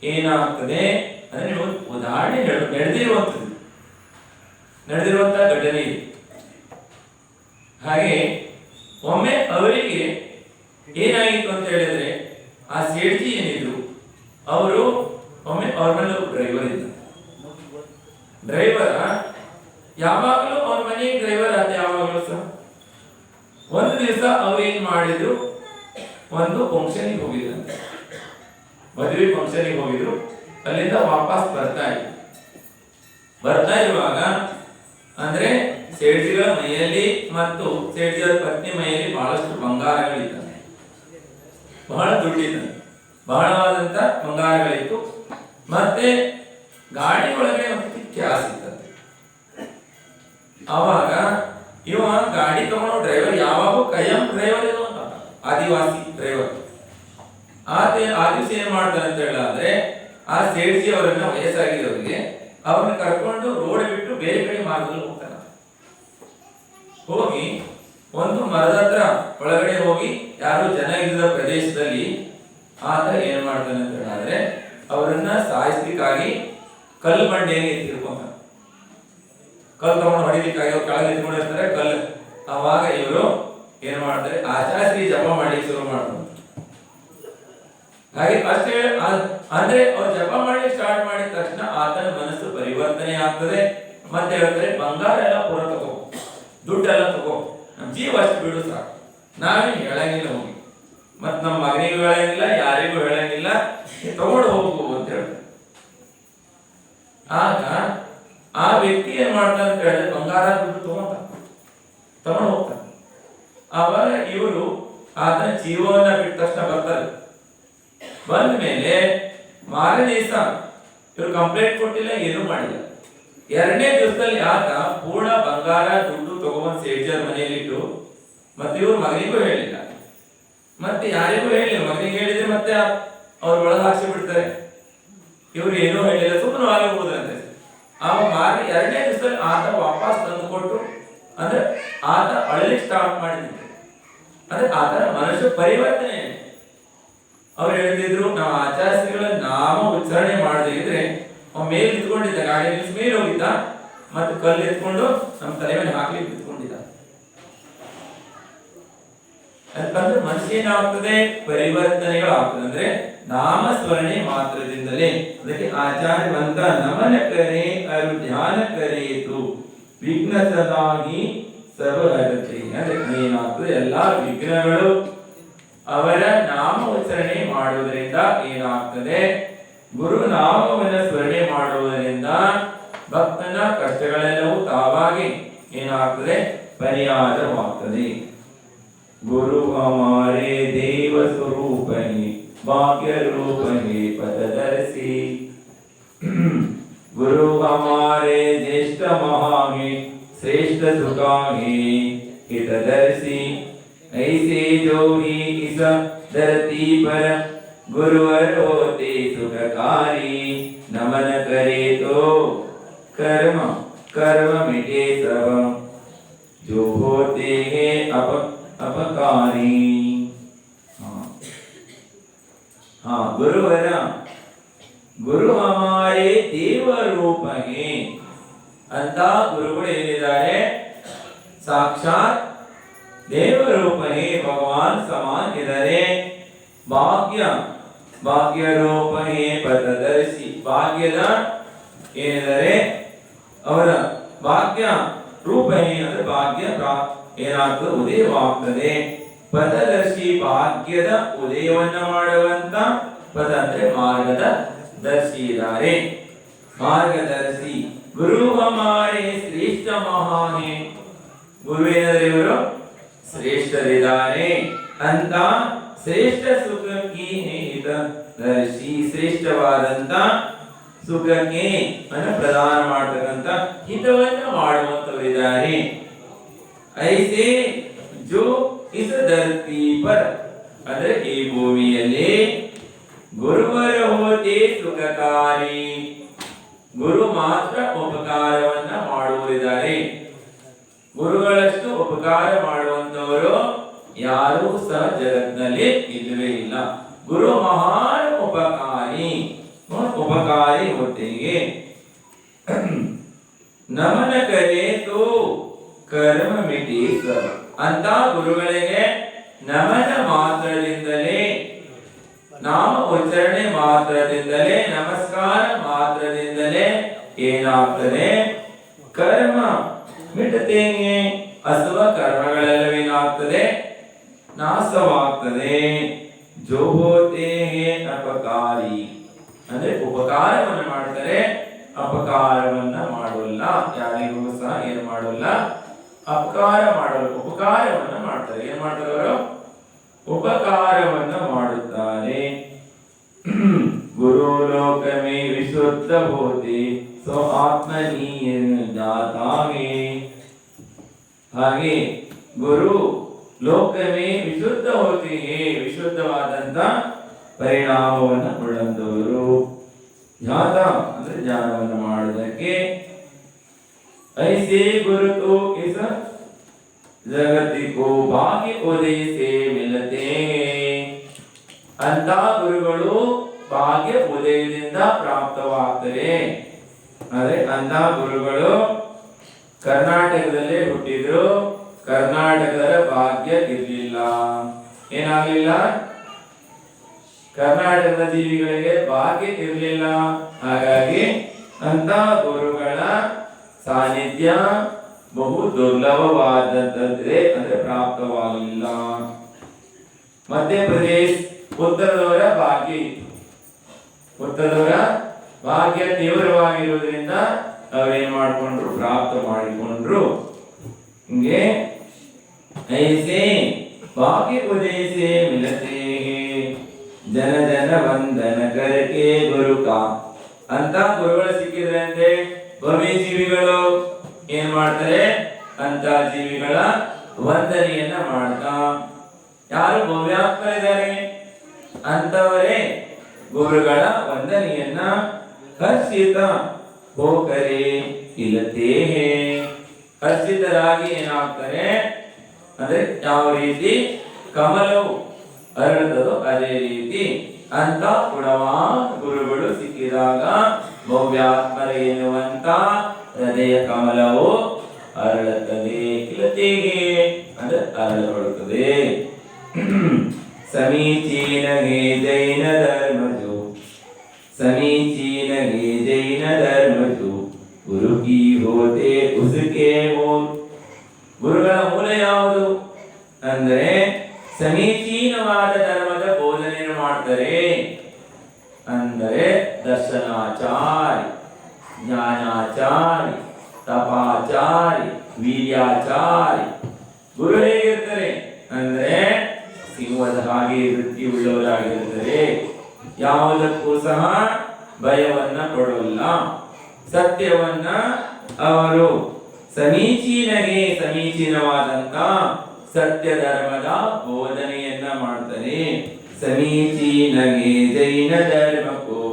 ಏನಾಗ್ತದೆ ಅಂದ್ರೆ ಉದಾಹರಣೆ ನಡೆದಿರುವಂತಹ ಘಟನೆ ಇದೆ. ಹಾಗೆ ಒಮ್ಮೆ ಅವರಿಗೆ ಏನಾಗಿತ್ತು ಅಂತ ಹೇಳಿದ್ರೆ, ಆ ಸೇಠ್ಜಿ ಏನಿದ್ರು ಅವರು ಒಮ್ಮೆ ಅವ್ರ ಮನೆ ಡ್ರೈವರ್ ಇದ್ದ. ಡ್ರೈವರ್ ಯಾವಾಗಲೂ ಅವ್ರ ಮನೆ ಡ್ರೈವರ್ ಆದ ಯಾವಾಗಲೂ ಸಹ. ಒಂದು ದಿವಸ ಅವ್ರು ಏನ್ ಮಾಡಿದ್ರು, ಒಂದು ಫಂಕ್ಷನ್ಗೆ ಹೋಗಿದ್ರಂತೆ, ಮದುವೆ ಫಂಕ್ಷನ್ಗೆ ಹೋಗಿದ್ರು. ಅಲ್ಲಿಂದ ವಾಪಸ್ ಬರ್ತಾ ಇರುವಾಗ ಅಂದ್ರೆ ಸೇಠ್ಜಿಗಳ ಮೈಯಲ್ಲಿ ಮತ್ತು ಸೇಠ್ಜಿಯವರ ಪತ್ನಿ ಮೈಯಲ್ಲಿ ಬಹಳಷ್ಟು ಬಂಗಾರಗಳಿದ್ದಾನೆ, ಬಹಳ ದುಡ್ಡಿದ್ದಾನೆ. ಬಹಳವಾದಂತ ಬಂಗಾರಗಳಿತ್ತು. ಮತ್ತೆ ಗಾಡಿ ಒಳಗೆ ಒಂದು ಗ್ಯಾಸ್ ಇತ್ತಂತೆ. ಅವಾಗ ಇವ ಗಾಡಿ ತಗೊಂಡು ಡ್ರೈವರ್ ಯಾವಾಗೂ ಕೈಯಂ ಡ್ರೈವರ್ ಇರುವಂತ ಆದಿವಾಸಿ ಡ್ರೈವರ್. ಆ ದಿವಸ ಏನ್ ಮಾಡ್ತಾರೆ ಅಂತ ಹೇಳಿದ್ರೆ, ಆ ಸೇಡ್ಜಿ ಅವರನ್ನ ವಯಸ್ಸಾಗಿದ್ದವರಿಗೆ ಅವ್ರನ್ನ ಕರ್ಕೊಂಡು ರೋಡ್ ಬಿಟ್ಟು ಬೇರೆ ಕಡೆ ಮಾರ್ಗದಲ್ಲಿ ಹೋಗ್ತಾನೆ. ಹೋಗಿ ಒಂದು ಮರದ ಹತ್ರ ಒಳಗಡೆ ಹೋಗಿ ಯಾರು ಜನ ಇಲ್ಲದ ಪ್ರದೇಶದಲ್ಲಿ ಆತ ಏನ್ ಮಾಡ್ತಾನೆ ಅಂತ ಹೇಳಿದ್ರೆ, ಅವರನ್ನ ಸಾಯಿಸ್ಲಿಕ್ಕಾಗಿ ಕಲ್ಲು ಬಂಡೆಗೆ ತಿರ್ಕೊಂತಾನೆ. ಕಲ್ಲು ತಗೊಂಡು ಹೊಡಿಲಿಕ್ಕಾಗಿ ಅವ್ರು ಕೆಳಗೆ ನಿಂತ್ಕೊಂಡಿರ್ತಾರೆ ಕಲ್ಲು. ಅವಾಗ ಇವರು ಏನ್ ಮಾಡ್ತಾರೆ, ಆಚಾರ್ಯ ಜಪ ಮಾಡಿ ಶುರು ಮಾಡ್ತಾರೆ. ಹಾಗೆ ಅಷ್ಟೇ ಅಂದ್ರೆ ಅವ್ರು ಜಪ ಮಾಡಿ ಸ್ಟಾರ್ಟ್ ಮಾಡಿದ ತಕ್ಷಣ ಆತನ ಮನಸ್ಸು ಪರಿವರ್ತನೆ ಆಗ್ತದೆ. ಮತ್ತೆ ಹೇಳ್ತಾರೆ, ಬಂಗಾರ ಎಲ್ಲ ಪೂರ ತಗೋ, ದುಡ್ಡೆಲ್ಲ ತಗೋ, ನಮ್ ಜೀವ ಅಷ್ಟು ಬಿಡು ಸಾಕು, ನಾವೇನು ಹೇಳಂಗಿಲ್ಲ ಹೋಗಿ, ಮತ್ ನಮ್ಮ ಮಗನಿಗೂ ಹೇಳಂಗಿಲ್ಲ, ಯಾರಿಗೂ ಹೇಳಂಗಿಲ್ಲ, ತಗೊಂಡು ಹೋಗು ಅಂತ ಹೇಳ್ತಾರೆ. ಆಗ ಆ ವ್ಯಕ್ತಿ ಏನ್ ಮಾಡ್ತಾನೆ ಅಂತ ಹೇಳಿದ್ರೆ, ಬಂಗಾರ ದುಡ್ಡು ತಗೊಂಡು ಹೋಗ್ತಾನೆ. ಆವಾಗ ಇವರು ಆತನ ಜೀವವನ್ನ ಬಿಟ್ಟ ತಕ್ಷಣ ಬರ್ತಾರೆ. ಬಂದ ಮೇಲೆ ಮಾರನೇ ದಿವಸ ಇವರು ಕಂಪ್ಲೇಂಟ್ ಕೊಟ್ಟಿಲ್ಲ, ಏನೂ ಮಾಡಿಲ್ಲ. ಎರಡನೇ ದಿವಸದಲ್ಲಿ ಆತ ಪೂರ್ಣ ಬಂಗಾರ ದುಡ್ಡು ತಗೊಂಡ್ ಸೇಡ್ಜರ್ ಮನೆಯಲ್ಲಿಟ್ಟು, ಮತ್ತೆ ಇವ್ರು ಮಗನಿಗೂ ಹೇಳಿಲ್ಲ, ಮತ್ತೆ ಯಾರಿಗೂ ಹೇಳಿಲ್ಲ. ಮಗನಿಗೆ ಹೇಳಿದ್ರೆ ಮತ್ತೆ ಅವ್ರ ಒಳಗೆ ಹಾಕಿ ಬಿಡ್ತಾರೆ. ಇವ್ರು ಏನೂ ಹೇಳಿಲ್ಲ, ಸುಮ್ಮನೆ ಆಗಬಹುದಂತೆ. ಮಾರನೇ ಎರಡನೇ ದಿವಸದಲ್ಲಿ ಆತ ವಾಪಸ್ ತಂದು ಕೊಟ್ಟು, ಅಂದ್ರೆ ಆತ ಅಳಲಿಕ್ಕೆ ಸ್ಟಾರ್ಟ್ ಮಾಡಿದ್ರು. ಅಂದ್ರೆ ಆತನ ಮನುಷ್ಯ ಪರಿವರ್ತನೆ. ಅವ್ರು ಹೇಳ್ತಿದ್ರು, ನಾವು ಆಚಾರ್ಯಗಳ ನಾಮ ಉಚ್ಚಾರಣೆ ಮಾಡದೇ ಇದ್ರೆ ಮೇಲೆ ನಿಂತ್ಕೊಂಡಿದ್ದ, ಗಾಡಿ ನಿಲ್ಸ್ ಮೇಲೆ ಹೋಗಿದ್ದ, ಮತ್ತೆ ಕಲ್ಲು ಎತ್ಕೊಂಡು ನಮ್ಮ ತಲೆ ಮೇಲೆ ಹಾಕ್ಲಿಕ್ಕೆ ನಿಂತ್ಕೊಂಡಿದ್ದ. ಯಾಕಂದ್ರೆ ಮನುಷ್ಯ ಏನಾಗ್ತದೆ, ಪರಿವರ್ತನೆಗಳಾಗ್ತದೆ. ಅಂದ್ರೆ ನಾಮ ಸ್ಮರಣೆ ಮಾತ್ರದಿಂದಲೇ. ಅದಕ್ಕೆ ಆಚಾರ್ಯವಂತ ನಮನ ಕರೆ ಅರು ಧ್ಯಾನ ಕರೆಯಿತು ವಿಘ್ನ ಸದಾಗಿ ಸರ್ವಗತಿ. ಅಂದ್ರೆ ಏನಾಗ್ತದೆ, ಎಲ್ಲಾ ವಿಘ್ನಗಳು ಅವರ ನಾಮ ಉಚ್ಚಾರಣೆ ಮಾಡುವುದರಿಂದ ಏನಾಗ್ತದೆ, ಗುರು ನಾಮವನ್ನು ಸ್ಮರಣೆ ಮಾಡುವುದರಿಂದ ಭಕ್ತನ ಕಷ್ಟಗಳೆಲ್ಲವೂ ತಾವಾಗಿ ಏನಾಗ್ತದೆ, ಪರಿಹಾರವಾಗ್ತದೆ. ಗುರು ಹಮಾರೆ ದೇವ ಸ್ವರೂಪಹಿ ಭಾಗ್ಯ ರೂಪಹಿ ಪದದರ್ಶಿ. ಗುರು ಹಮಾರೆ ಜ್ಯೇಷ್ಠ ಮಹಾಮಿ श्रेष्ठ सुखाही हितदर्शी। ऐसे जो ही इस धरती पर गुरुवर होते सुखकारी। नमन करे तो कर्म कर्म मिटे सब, जो होते हैं अपकारी। हाँ गुरुवर गुरु हमारे देव रूप है ಅಂತ ಗುರುಗಳು ಏನಿದ್ದಾರೆ ಸಾಕ್ಷಾತ್ ದೇವ ರೂಪನೇ ಭಗವಾನ್ ಸಮಾನ್ ಇದ್ದಾರೆ. ಭಾಗ್ಯ ಭಾಗ್ಯ ರೂಪನೇ ಪದದರ್ಶಿ, ಭಾಗ್ಯದ ಏನಿದ್ದಾರೆ ಅವರ ಭಾಗ್ಯ ರೂಪನೇ ಅಂದ್ರೆ ಭಾಗ್ಯ ಏನಾಗ್ತದೆ ಉದಯವಾಗ್ತದೆ. ಪದದರ್ಶಿ ಭಾಗ್ಯದ ಉದಯವನ್ನ ಮಾಡುವಂತ, ಪದ ಅಂದ್ರೆ ಮಾರ್ಗದ ದರ್ಶಿ ಇದ್ದಾರೆ, ಮಾರ್ಗದರ್ಶಿ. ಗುರು ಹಮಾರೆ ಶ್ರೇಷ್ಠ ಮಹಾನೆ, ಗುರು ಏನಾದ್ರೆ ಇವರು ಶ್ರೇಷ್ಠರಿದ್ದಾರೆ ಅಂತ ಶ್ರೇಷ್ಠ ಸುಖಕ್ಕೆ ಹಿತದರ್ಶಿ, ಶ್ರೇಷ್ಠವಾದಂತ ಸುಖಕ್ಕೆ ಅನ್ನು ಪ್ರದಾನ ಮಾಡತಕ್ಕಂತ ಹಿತವನ್ನು ಮಾಡುವಂತವರಿದ್ದಾರೆ. ಐಸೆ ಜೋ ಇಸ್ ಧರ್ತಿ ಪರ್ ಅಂದ್ರೆ ಈ ಭೂಮಿಯಲ್ಲಿ ಗುರುವರ ಹೋತೆ ಸುಖಕಾರಿ, ಗುರು ಮಾತ್ರ ಉಪಕಾರವನ್ನ ಮಾಡುವರಿದ್ದಾರೆ. ಗುರುಗಳಷ್ಟು ಉಪಕಾರ ಮಾಡುವಂತವರು ಯಾರೂ ಸಹ ಜಗತ್ತಿನಲ್ಲಿ ಇಲ್ಲವೇ ಇಲ್ಲ. ಗುರು ಮಹಾನ್ ಉಪಕಾರಿ, ಉಪಕಾರಿ ಹೊತ್ತಿಗೆ ನಮನ ಕರೆ ತೋ ಕರ್ಮ ಮಿಟಿ ಸಬ ಅಂತ ಗುರುಗಳಿಗೆ ನಮನ ಮಾತ್ರದಿಂದಲೇ, ನಾಮ ಉಚ್ಚಾರಣೆ ಮಾತ್ರದಿಂದಲೇ, ನಮಸ್ಕಾರ ಮಾತ್ರದಿಂದಲೇ ಏನಾಗ್ತದೆ, ಕರ್ಮ ಮಿಟತೇನೆ, ಅಸುವ ಕರ್ಮಗಳೆಲ್ಲವೇನಾಗ್ತದೆ ನಾಶವಾಗ್ತದೆ. ಜೋ ಹೋತೆ ಅಪಕಾರಿ ಅಂದ್ರೆ ಉಪಕಾರವನ್ನು ಮಾಡ್ತಾರೆ, ಅಪಕಾರವನ್ನ ಮಾಡೋಲ್ಲ, ಯಾರಿಗೂ ಸಹ ಏನು ಮಾಡೋಲ್ಲ, ಅಪಕಾರ ಮಾಡಲು ಉಪಕಾರವನ್ನ ಮಾಡ್ತಾರೆ. ಏನ್ ಮಾಡ್ತಾರೆ ಅವರು? ಉಪಕಾರವನ್ನ ಮಾಡುತ್ತಾರೆ. विशुद्ध होते सो आत्मनीय जाता है ಹಾಗೆ ಗುರು ಲೋಕವೇ ವಿಶುದ್ಧ ಹೋತಿಯೇ ವಿಶುದ್ಧವಾದಂತ ಪರಿಣಾಮವನ್ನು ಉಳ್ಳಂತವರು ಜ್ಞಾತ ಅಂದ್ರೆ ಜ್ಞಾನವನ್ನು ಮಾಡುವುದಕ್ಕೆ ಐಸೆ ಗುರುತು ಇಸ ಜಗತ್ತಿಗೂ ಭಾಗ್ಯ ಉದಯ ಸೇ ಮಿಲತೆ ಅಂತ ಗುರುಗಳು ಭಾಗ್ಯ ಉದಯದಿಂದ ಪ್ರಾಪ್ತವಾಗ್ತಾರೆ. ಆದ್ರೆ ಅಂತ ಗುರುಗಳು ಕರ್ನಾಟಕದಲ್ಲೇ ಹುಟ್ಟಿದ್ರು, ಕರ್ನಾಟಕದ ಭಾಗ್ಯ ಇರಲಿಲ್ಲ. ಏನಾಗಲಿಲ್ಲ? ಕರ್ನಾಟಕದ ಜೀವಿಗಳಿಗೆ ಭಾಗ್ಯ ಇರಲಿಲ್ಲ. ಹಾಗಾಗಿ ಅಂತ ಗುರುಗಳ ಸಾನ್ನಿಧ್ಯ ಬಹು ದುರ್ಲಭವಾದದ್ದೇ, ಅಂದ್ರೆ ಪ್ರಾಪ್ತವಾಗಲಿಲ್ಲ. ಮಧ್ಯಪ್ರದೇಶ ಉತ್ತರದವರ ಭಾಗ್ಯ ಇತ್ತು. ಉತ್ತರದವರ ಭಾಗ್ಯ ತೀವ್ರವಾಗಿರುವುದರಿಂದ ಅವರೇನ್ ಮಾಡಿಕೊಂಡ್ರು? ಪ್ರಾಪ್ತ ಮಾಡಿಕೊಂಡ್ರು. ಹಿಂಗೆ ಐಸೆ ಭಾಗ್ಯ ಉದಯಸೆ ಮಿಲತೆ ಜನ ಜನ ವಂದನ ಕರಕೆ ಗುರುಕ ಅಂತ ಗುರುಗಳು ಸಿಕ್ಕಿದ್ರೆ ಅಂದ್ರೆ ಭವ್ಯ ಜೀವಿಗಳು ಏನ್ ಮಾಡ್ತಾರೆ? ಅಂತ ಜೀವಿಗಳ ವಂದನೆಯನ್ನ ಮಾಡ್ತಾ, ಯಾರು ಭವ್ಯಾತ್ಮರಿದ್ದಾರೆ ಅಂತವರೇ ಗುರುಗಳ ವಂದನೆಯನ್ನ ಹರ್ಷಿತ ಹೋಕರೆ ಇಲ್ಲತೇ ಹರ್ಷಿತರಾಗಿ ಏನಾಗ್ತಾರೆ ಅಂದ್ರೆ ಯಾವ ರೀತಿ ಕಮಲವು ಅರಳುತ್ತದೋ ಅದೇ ರೀತಿ ಅಂತ ಗುಣವಾನ್ ಗುರುಗಳು ಸಿಕ್ಕಿದಾಗ ಭವ್ಯಾತ್ಮರ ಎನ್ನುವಂತ ಹೃದಯ ಕಮಲವು ಅರಳುತ್ತದೆ. ಇಲ್ಲತೇಗೆ ಅಂದ್ರೆ ಅರಳಬರುತ್ತದೆ. ಸಮೀಚೀನ ಹೇ ಜೈನ ಧರ್ಮಜೋ समीचीन गे जैन धर्मजो गुरु की होते उसके मूल. ಗುರುಗಳ ಮೂಲ ಯಾವುದು ಅಂದ್ರೆ ಸಮೀಚೀನವಾದ ಧರ್ಮದ ಬೋಧನೆಯನ್ನು ಮಾಡ್ತಾರೆ. ಅಂದರೆ ದರ್ಶನಾಚಾರಿ, ಜ್ಞಾನಾಚಾರಿ, ತಪಾಚಾರಿ, ವೀರ್ಯಾಚಾರಿ. ಗುರು ಹೇಗಿರ್ತಾರೆ ಅಂದ್ರೆ ಸಿಂಹದ ಹಾಗೆ ವೃತ್ತಿ ಉಳ್ಳವರಾಗಿರ್ತಾರೆ. ಯಾವುದಕ್ಕೂ ಸಹ ಭಯವನ್ನ ಕೊಡಲ್ಲ. ಸತ್ಯವನ್ನ ಅವರು ಸಮೀಚೀನಗೆ ಸಮೀಚೀನವಾದಂತ ಸತ್ಯ ಧರ್ಮದ ಬೋಧನೆಯನ್ನ ಮಾಡ್ತಾರೆ. ಸಮೀಚೀನಗೆ ಜೈನ ಧರ್ಮಕ್ಕೂ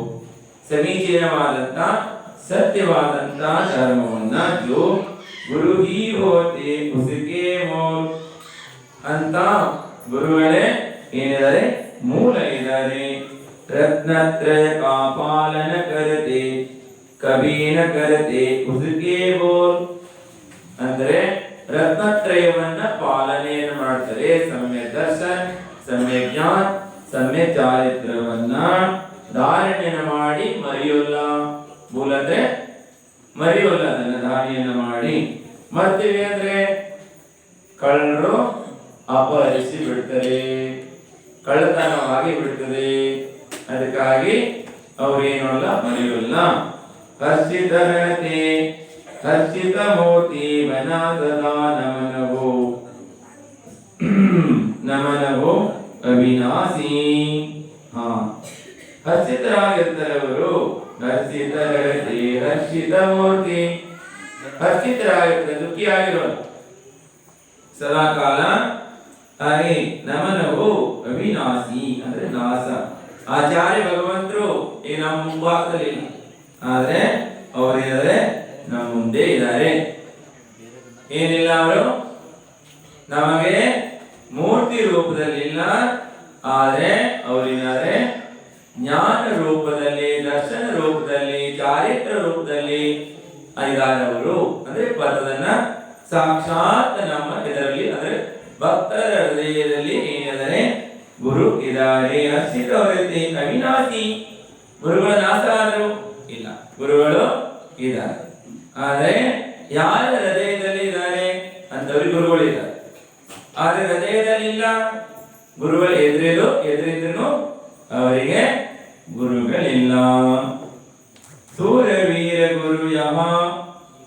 ಸಮೀಚೀನವಾದಂತ ಸತ್ಯವಾದಂತ ಧರ್ಮವನ್ನ ಜೋ ಗುರು ಹಿ ಹೋತೆ ಉಸಿಕೆ ಮೋಲ್ ಅಂತ ಗುರುಗಳೇ ಏನಿದ್ದಾರೆ? ಮೂಲ ಇದ್ದಾರೆ. रत्नत्रय का पालन करते कभी न करते उसके बोल ಅಂದ್ರೆ ರತ್ನತ್ರಯವನ್ನ ಪಾಲನೆಯನ್ನು ಮಾಡ್ತಾರೆ. ಸಮ್ಯಕ್ ದರ್ಶನ್, ಸಮ್ಯಕ್ ಜ್ಞಾನ, ಸಮ್ಯಕ್ ಚಾರಿತ್ರವನ್ನ ಧಾರಣೆಯನ್ನು ಮಾಡಿ ಮರೆಯೋಲ್ಲ. ಮೂಲ ಅಂದ್ರೆ ಮರೆಯೋಲ್ಲ, ಅದನ್ನ ಧಾರಣೆಯನ್ನು ಮಾಡಿ ಮರ್ತೀವಿ ಅಂದ್ರೆ ಕಳ್ಳರು ಅಪಹರಿಸಿ ಬಿಡ್ತಾರೆ, ಕಳ್ಳತನವಾಗಿ ಬಿಡ್ತದೆ. ಅದಕ್ಕಾಗಿ ಅವ್ರೇನಲ್ಲ ಮರೆಯೋಲ್ಲ. ಹರ್ಷಿತರತೆ ಹರ್ಷಿತ ಮೂರ್ತಿ ವನ ಸದಾ ನಮನವೋ ನಮನವೋ ಅವಿನಾಶಿ. ಹಾ, ಹರ್ಷಿತರಾಗಿರ್ತಾರೆ ಅವರು. ಹರ್ಷಿತರತೆ ಹರ್ಷಿತ ಮೂರ್ತಿ, ಹರ್ಷಿತರಾಗಿರ್ತಾರೆ, ದುಃಖಿಯಾಗಿರೋಲ್ಲ ಸದಾ ಕಾಲ. ಹಾಗೆ ನಮನವು ಅವಿನಾಶಿ ಅಂದ್ರೆ ನಾಶ. ಆಚಾರ್ಯ ಭಗವಂತರು ಈ ನಮ್ಮ ಮುಂಭಾಗದಲ್ಲಿ ಇಲ್ಲ, ಆದ್ರೆ ಅವರೇನಾದ್ರೆ ನಮ್ಮ ಮುಂದೆ ಇದ್ದಾರೆ. ಏನಿಲ್ಲ, ಅವರು ನಮಗೆ ಮೂರ್ತಿ ರೂಪದಲ್ಲಿಲ್ಲ, ಆದ್ರೆ ಅವರಿದ್ದಾರೆ ಜ್ಞಾನ ರೂಪದಲ್ಲಿ, ದರ್ಶನ ರೂಪದಲ್ಲಿ, ಚಾರಿತ್ರ ರೂಪದಲ್ಲಿ ಇದ್ದಾರೆ ಅವರು. ಅಂದ್ರೆ ಪದದನ್ನ ಸಾಕ್ಷಾತ್ ನಮ್ಮ ಇದರಲ್ಲಿ ಅಂದ್ರೆ ಭಕ್ತರ ಹೃದಯದಲ್ಲಿ ಏನಿದ್ದಾರೆ? ಗುರು ಇದ್ದಾರೆ. ಹರ್ಷಿತವರತೆ ಅವಿನಾಶಿ. ಗುರುಗಳ ನಾಶ ಆದರೂ ಇಲ್ಲ, ಗುರುಗಳು ಇದ್ದಾರೆ. ಆದ್ರೆ ಯಾರ ಹೃದಯದಲ್ಲಿ ಇದ್ದಾರೆ ಅಂತವ್ರಿಗೆ ಗುರುಗಳು ಇದ್ದಾರೆ. ಆದ್ರೆ ಹೃದಯದಲ್ಲಿ ಇಲ್ಲ, ಗುರುಗಳು ಎದುರಿದ್ರು ಅವರಿಗೆ ಗುರುಗಳಿಲ್ಲ. ಸೂರವೀರ ಗುರು ಯಮ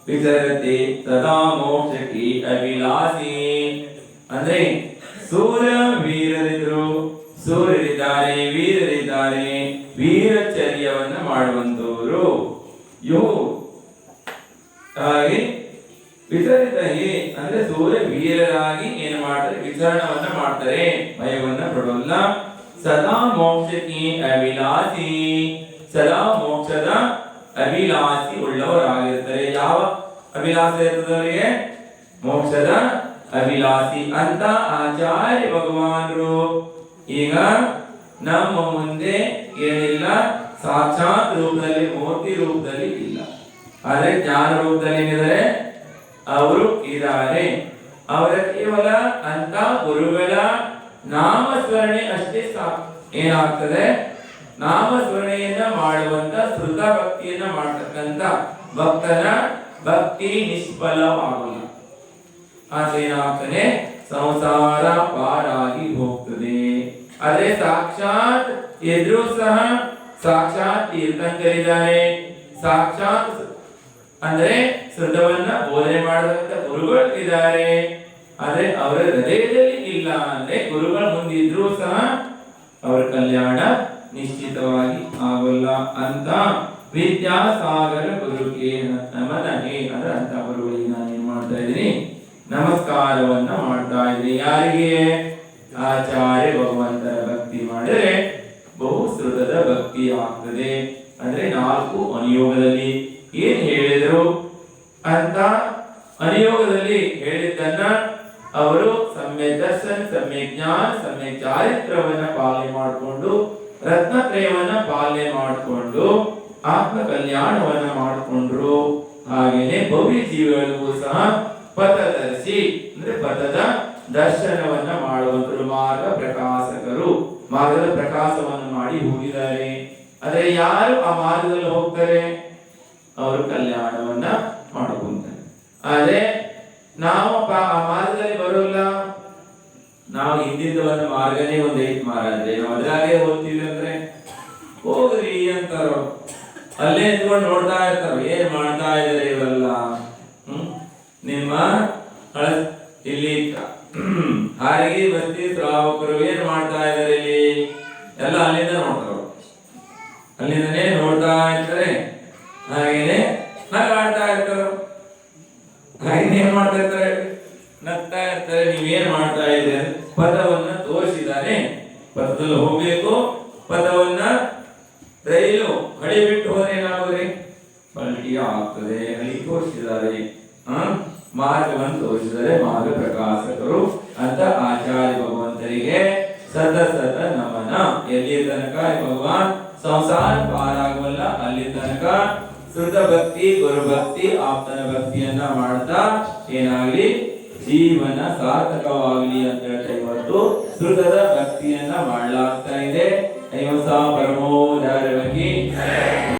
ವಿಚರತೆ ಸದಾ ಮೋಕ್ಷಕ್ಕೆ ಅಭಿಲಾಷಿ. ಅಂದ್ರೆ ಸೂರ ವೀರರಿದ್ರು, ಸೂರ್ಯರಿದ್ದಾರೆ, ವೀರರಿದ್ದಾರೆ, ವೀರಚರ್ಯವನ್ನ ಮಾಡುವಂತವರು. ಯೋ ಹಾಗೆ ವಿತರಿತ ಅಂದ್ರೆ ಸೂರ್ಯ ವೀರರಾಗಿ ಏನು ಮಾಡ್ತಾರೆ, ವಿತರಣವನ್ನ ಮಾಡ್ತಾರೆ, ಭಯವನ್ನ ಪಡೋಲ್ಲ. ಸದಾ ಮೋಕ್ಷಕ್ಕೆ ಅಭಿಲಾಷಿ, ಸದಾ ಮೋಕ್ಷದ ಅಭಿಲಾಷಿ ಉಳ್ಳವರಾಗಿರ್ತಾರೆ. ಯಾವ ಅಭಿಲಾಷೆ ಇರ್ತದವರಿಗೆ? ಮೋಕ್ಷದ ಅಭಿಲಾಷಿ ಅಂತ ಆಚಾರ್ಯ ಭಗವಾನರು ಈಗ ನಮ್ಮ ಮುಂದೆ ಏನಿಲ್ಲ, ಸಾಕ್ಷಾತ್ ರೂಪದಲ್ಲಿ, ಮೂರ್ತಿ ರೂಪದಲ್ಲಿ ಇಲ್ಲ, ಆದ್ರೆ ಜ್ಞಾನ ರೂಪದಲ್ಲಿ ಏನಿದ್ದಾರೆ, ಅವರು ಇದ್ದಾರೆ. ಅವರ ಕೇವಲ ಅಂತ ಗುರುಗಳ ನಾಮಸ್ಮರಣೆ ಅಷ್ಟೇ ಸಾಕು. ಏನಾಗ್ತದೆ? ನಾಮಸ್ಮರಣೆಯನ್ನ ಮಾಡುವಂತ ಶ್ರುತ ಭಕ್ತಿಯನ್ನ ಮಾಡತಕ್ಕಂತ ಭಕ್ತನ ಭಕ್ತಿ ನಿಷ್ಫಲವಾಗಲ್ಲ. ಅದೇನಾಗ್ತದೆ? ಸಂಸಾರ ಪಾರಾಗಿ ಹೋಗ್ತದೆ. ಅದೇ ಸಾಕ್ಷಾತ್ ಎದುರು ಸಹ ಸಾಕ್ಷಾತ್ ತೀರ್ಥಂಕರಿದ್ದಾರೆ, ಸಾಕ್ಷಾತ್ ಅಂದ್ರೆ ಶ್ರುತವನ್ನ ಬೋಧನೆ ಮಾಡತಕ್ಕಂಥ ಗುರುಗಳು ಇದ್ದಾರೆ. ಆದ್ರೆ ಅವರ ಹೃದಯದಲ್ಲಿ ಇಲ್ಲ ಅಂದ್ರೆ ಗುರುಗಳ ಮುಂದಿದ್ರು ಸಹ ಅವರ ಕಲ್ಯಾಣ ನಿಶ್ಚಿತವಾಗಿ ಆಗೋಲ್ಲ ಅಂತ ವಿದ್ಯಾಸಾಗರ ಗುರುಗೆ ನಮನಹೇ ಅಂದ್ರೆ ಅಂತ ಗುರುಗಳಿಗೆ ನಾನು ಏನ್ ಮಾಡ್ತಾ ಇದ್ದೀನಿ, ನಮಸ್ಕಾರವನ್ನ ಮಾಡ್ತಾ ಇದ್ದೀನಿ. ಯಾರಿಗೆ? ಆಚಾರ್ಯ ಭಗವಂತರ ಭಕ್ತಿ ಮಾಡಿದ್ರೆ ಬಹು ಶ್ರುತದ ಭಕ್ತಿ ಆಗ್ತದೆ. ಅಂದ್ರೆ 4 ಅನುಯೋಗದಲ್ಲಿ ಏನ್ ಹೇಳಿದ್ರು ಅಂತ ಅನುಯೋಗದಲ್ಲಿ ಹೇಳಿದ್ದನ್ನ ಅವರು ಸಮ್ಯಕ್ ದರ್ಶನ, ಸಮ್ಯಕ್ ಜ್ಞಾನ, ಸಮ್ಯಕ್ ಚಾರಿತ್ರವನ್ನ ಪಾಲನೆ ಮಾಡಿಕೊಂಡು, ರತ್ನತ್ರಯವನ್ನ ಪಾಲನೆ ಮಾಡಿಕೊಂಡು ಆತ್ಮ ಕಲ್ಯಾಣವನ್ನ ಮಾಡಿಕೊಂಡ್ರು. ಹಾಗೇನೆ ಭವ್ಯ ಜೀವಿಗಳಿಗೂ ಸಹ ಪಥದರ್ಶಿ ಅಂದ್ರೆ ಪಥದ ದರ್ಶನವನ್ನ ಮಾಡುವಂತರು, ಮಾರ್ಗ ಪ್ರಕಾಶಕರು, ಮಾರ್ಗದ ಪ್ರಕಾಶವನ್ನು ಮಾಡಿ ಹೋಗಿದ್ದಾರೆ. ಆದ್ರೆ ಯಾರು ಆ ಮಾರ್ಗದಲ್ಲಿ ಹೋಗ್ತಾರೆ ಅವರು ಕಲ್ಯಾಣವನ್ನ ಮಾಡ್ಕೊಂತಾರೆ. ಆದ್ರೆ ನಾವು ಆ ಮಾರ್ಗದಲ್ಲಿ ಬರೋಲ್ಲ. ನಾವು ಹಿಂದಿದ್ದ ಒಂದು ಮಾರ್ಗನೇ ಒಂದು ಐತ್ ಮಾರಾದ್ರೆ ನಾವು ಅದ್ರಾಗೆ ಹೋಗ್ತೀವಿ ಅಂದ್ರೆ ಹೋಗ್ರಿ ಅಂತಾರೋ, ಅಲ್ಲೇ ನಿಂತ್ಕೊಂಡು ನೋಡ್ತಾ ಇರ್ತಾರ, ಏನ್ ಮಾಡ್ತಾ ಇದಾರೆ ಇವೆಲ್ಲ. ನಿಮ್ಮ ಇಲ್ಲಿ ಹಾರಿಗೆ ಬಸ್ತಿ ಶ್ರಾವಕರು ಏನ್ ಮಾಡ್ತಾ ಇದಾರೆ ಇಲ್ಲಿ ಎಲ್ಲ ಅಲ್ಲಿಂದ ನೋಡ್ತಾರ, ಅಲ್ಲಿಂದನೇ ನೋಡ್ತಾ ಇರ್ತಾರೆ. ಹಾಗೇನೆ ನಗಾಡ್ತಾ ಇರ್ತಾರ, ಹಾಗೇನೆ ಏನ್ ಮಾಡ್ತಾ ಇರ್ತಾರೆ, ನಗ್ತಾ ಇರ್ತಾರೆ. ನೀವೇನ್ ಮಾಡ್ತಾ ಇದ್ದೀರಿ? ಪಥವನ್ನ ತೋರಿಸಿದಾನೆ, ಪಥದಲ್ಲಿ ಹೋಗ್ಬೇಕು. ಪಥವನ್ನ ರೈಲು ಹಳಿ ಬಿಟ್ಟು ಹೋದ್ರೆ ಏನಾಗ್ತದೆ? ಪಲ್ಟಿ ಆಗ್ತದೆ. ಹಳಿ ತೋರಿಸಿದ್ದಾರೆ, ಮಾರ್ಗವನ್ನು ತೋರಿಸಿದರೆ ಮಾರ್ಗ ಪ್ರಕಾಶಕರು ಅಂತ ಆಚಾರ್ಯ ಭಗವಂತರಿಗೆ ಸತ ನಮನ. ಎಲ್ಲಿ ತನಕ ಭಗವಾನ್ ಸಂಸಾರ ಪಾರಾಗವಲ್ಲ ಅಲ್ಲಿ ತನಕ ಶ್ರುತ ಭಕ್ತಿ, ಗುರು ಭಕ್ತಿ, ಆಪ್ತನ ಭಕ್ತಿಯನ್ನ ಮಾಡ್ತಾ ಏನಾಗ್ಲಿ ಜೀವನ ಸಾರ್ಥಕವಾಗಲಿ ಅಂತ ಹೇಳ್ತಾ ಇವತ್ತು ಶ್ರುತದ ಭಕ್ತಿಯನ್ನ ಮಾಡಲಾಗ್ತಾ ಇದೆ.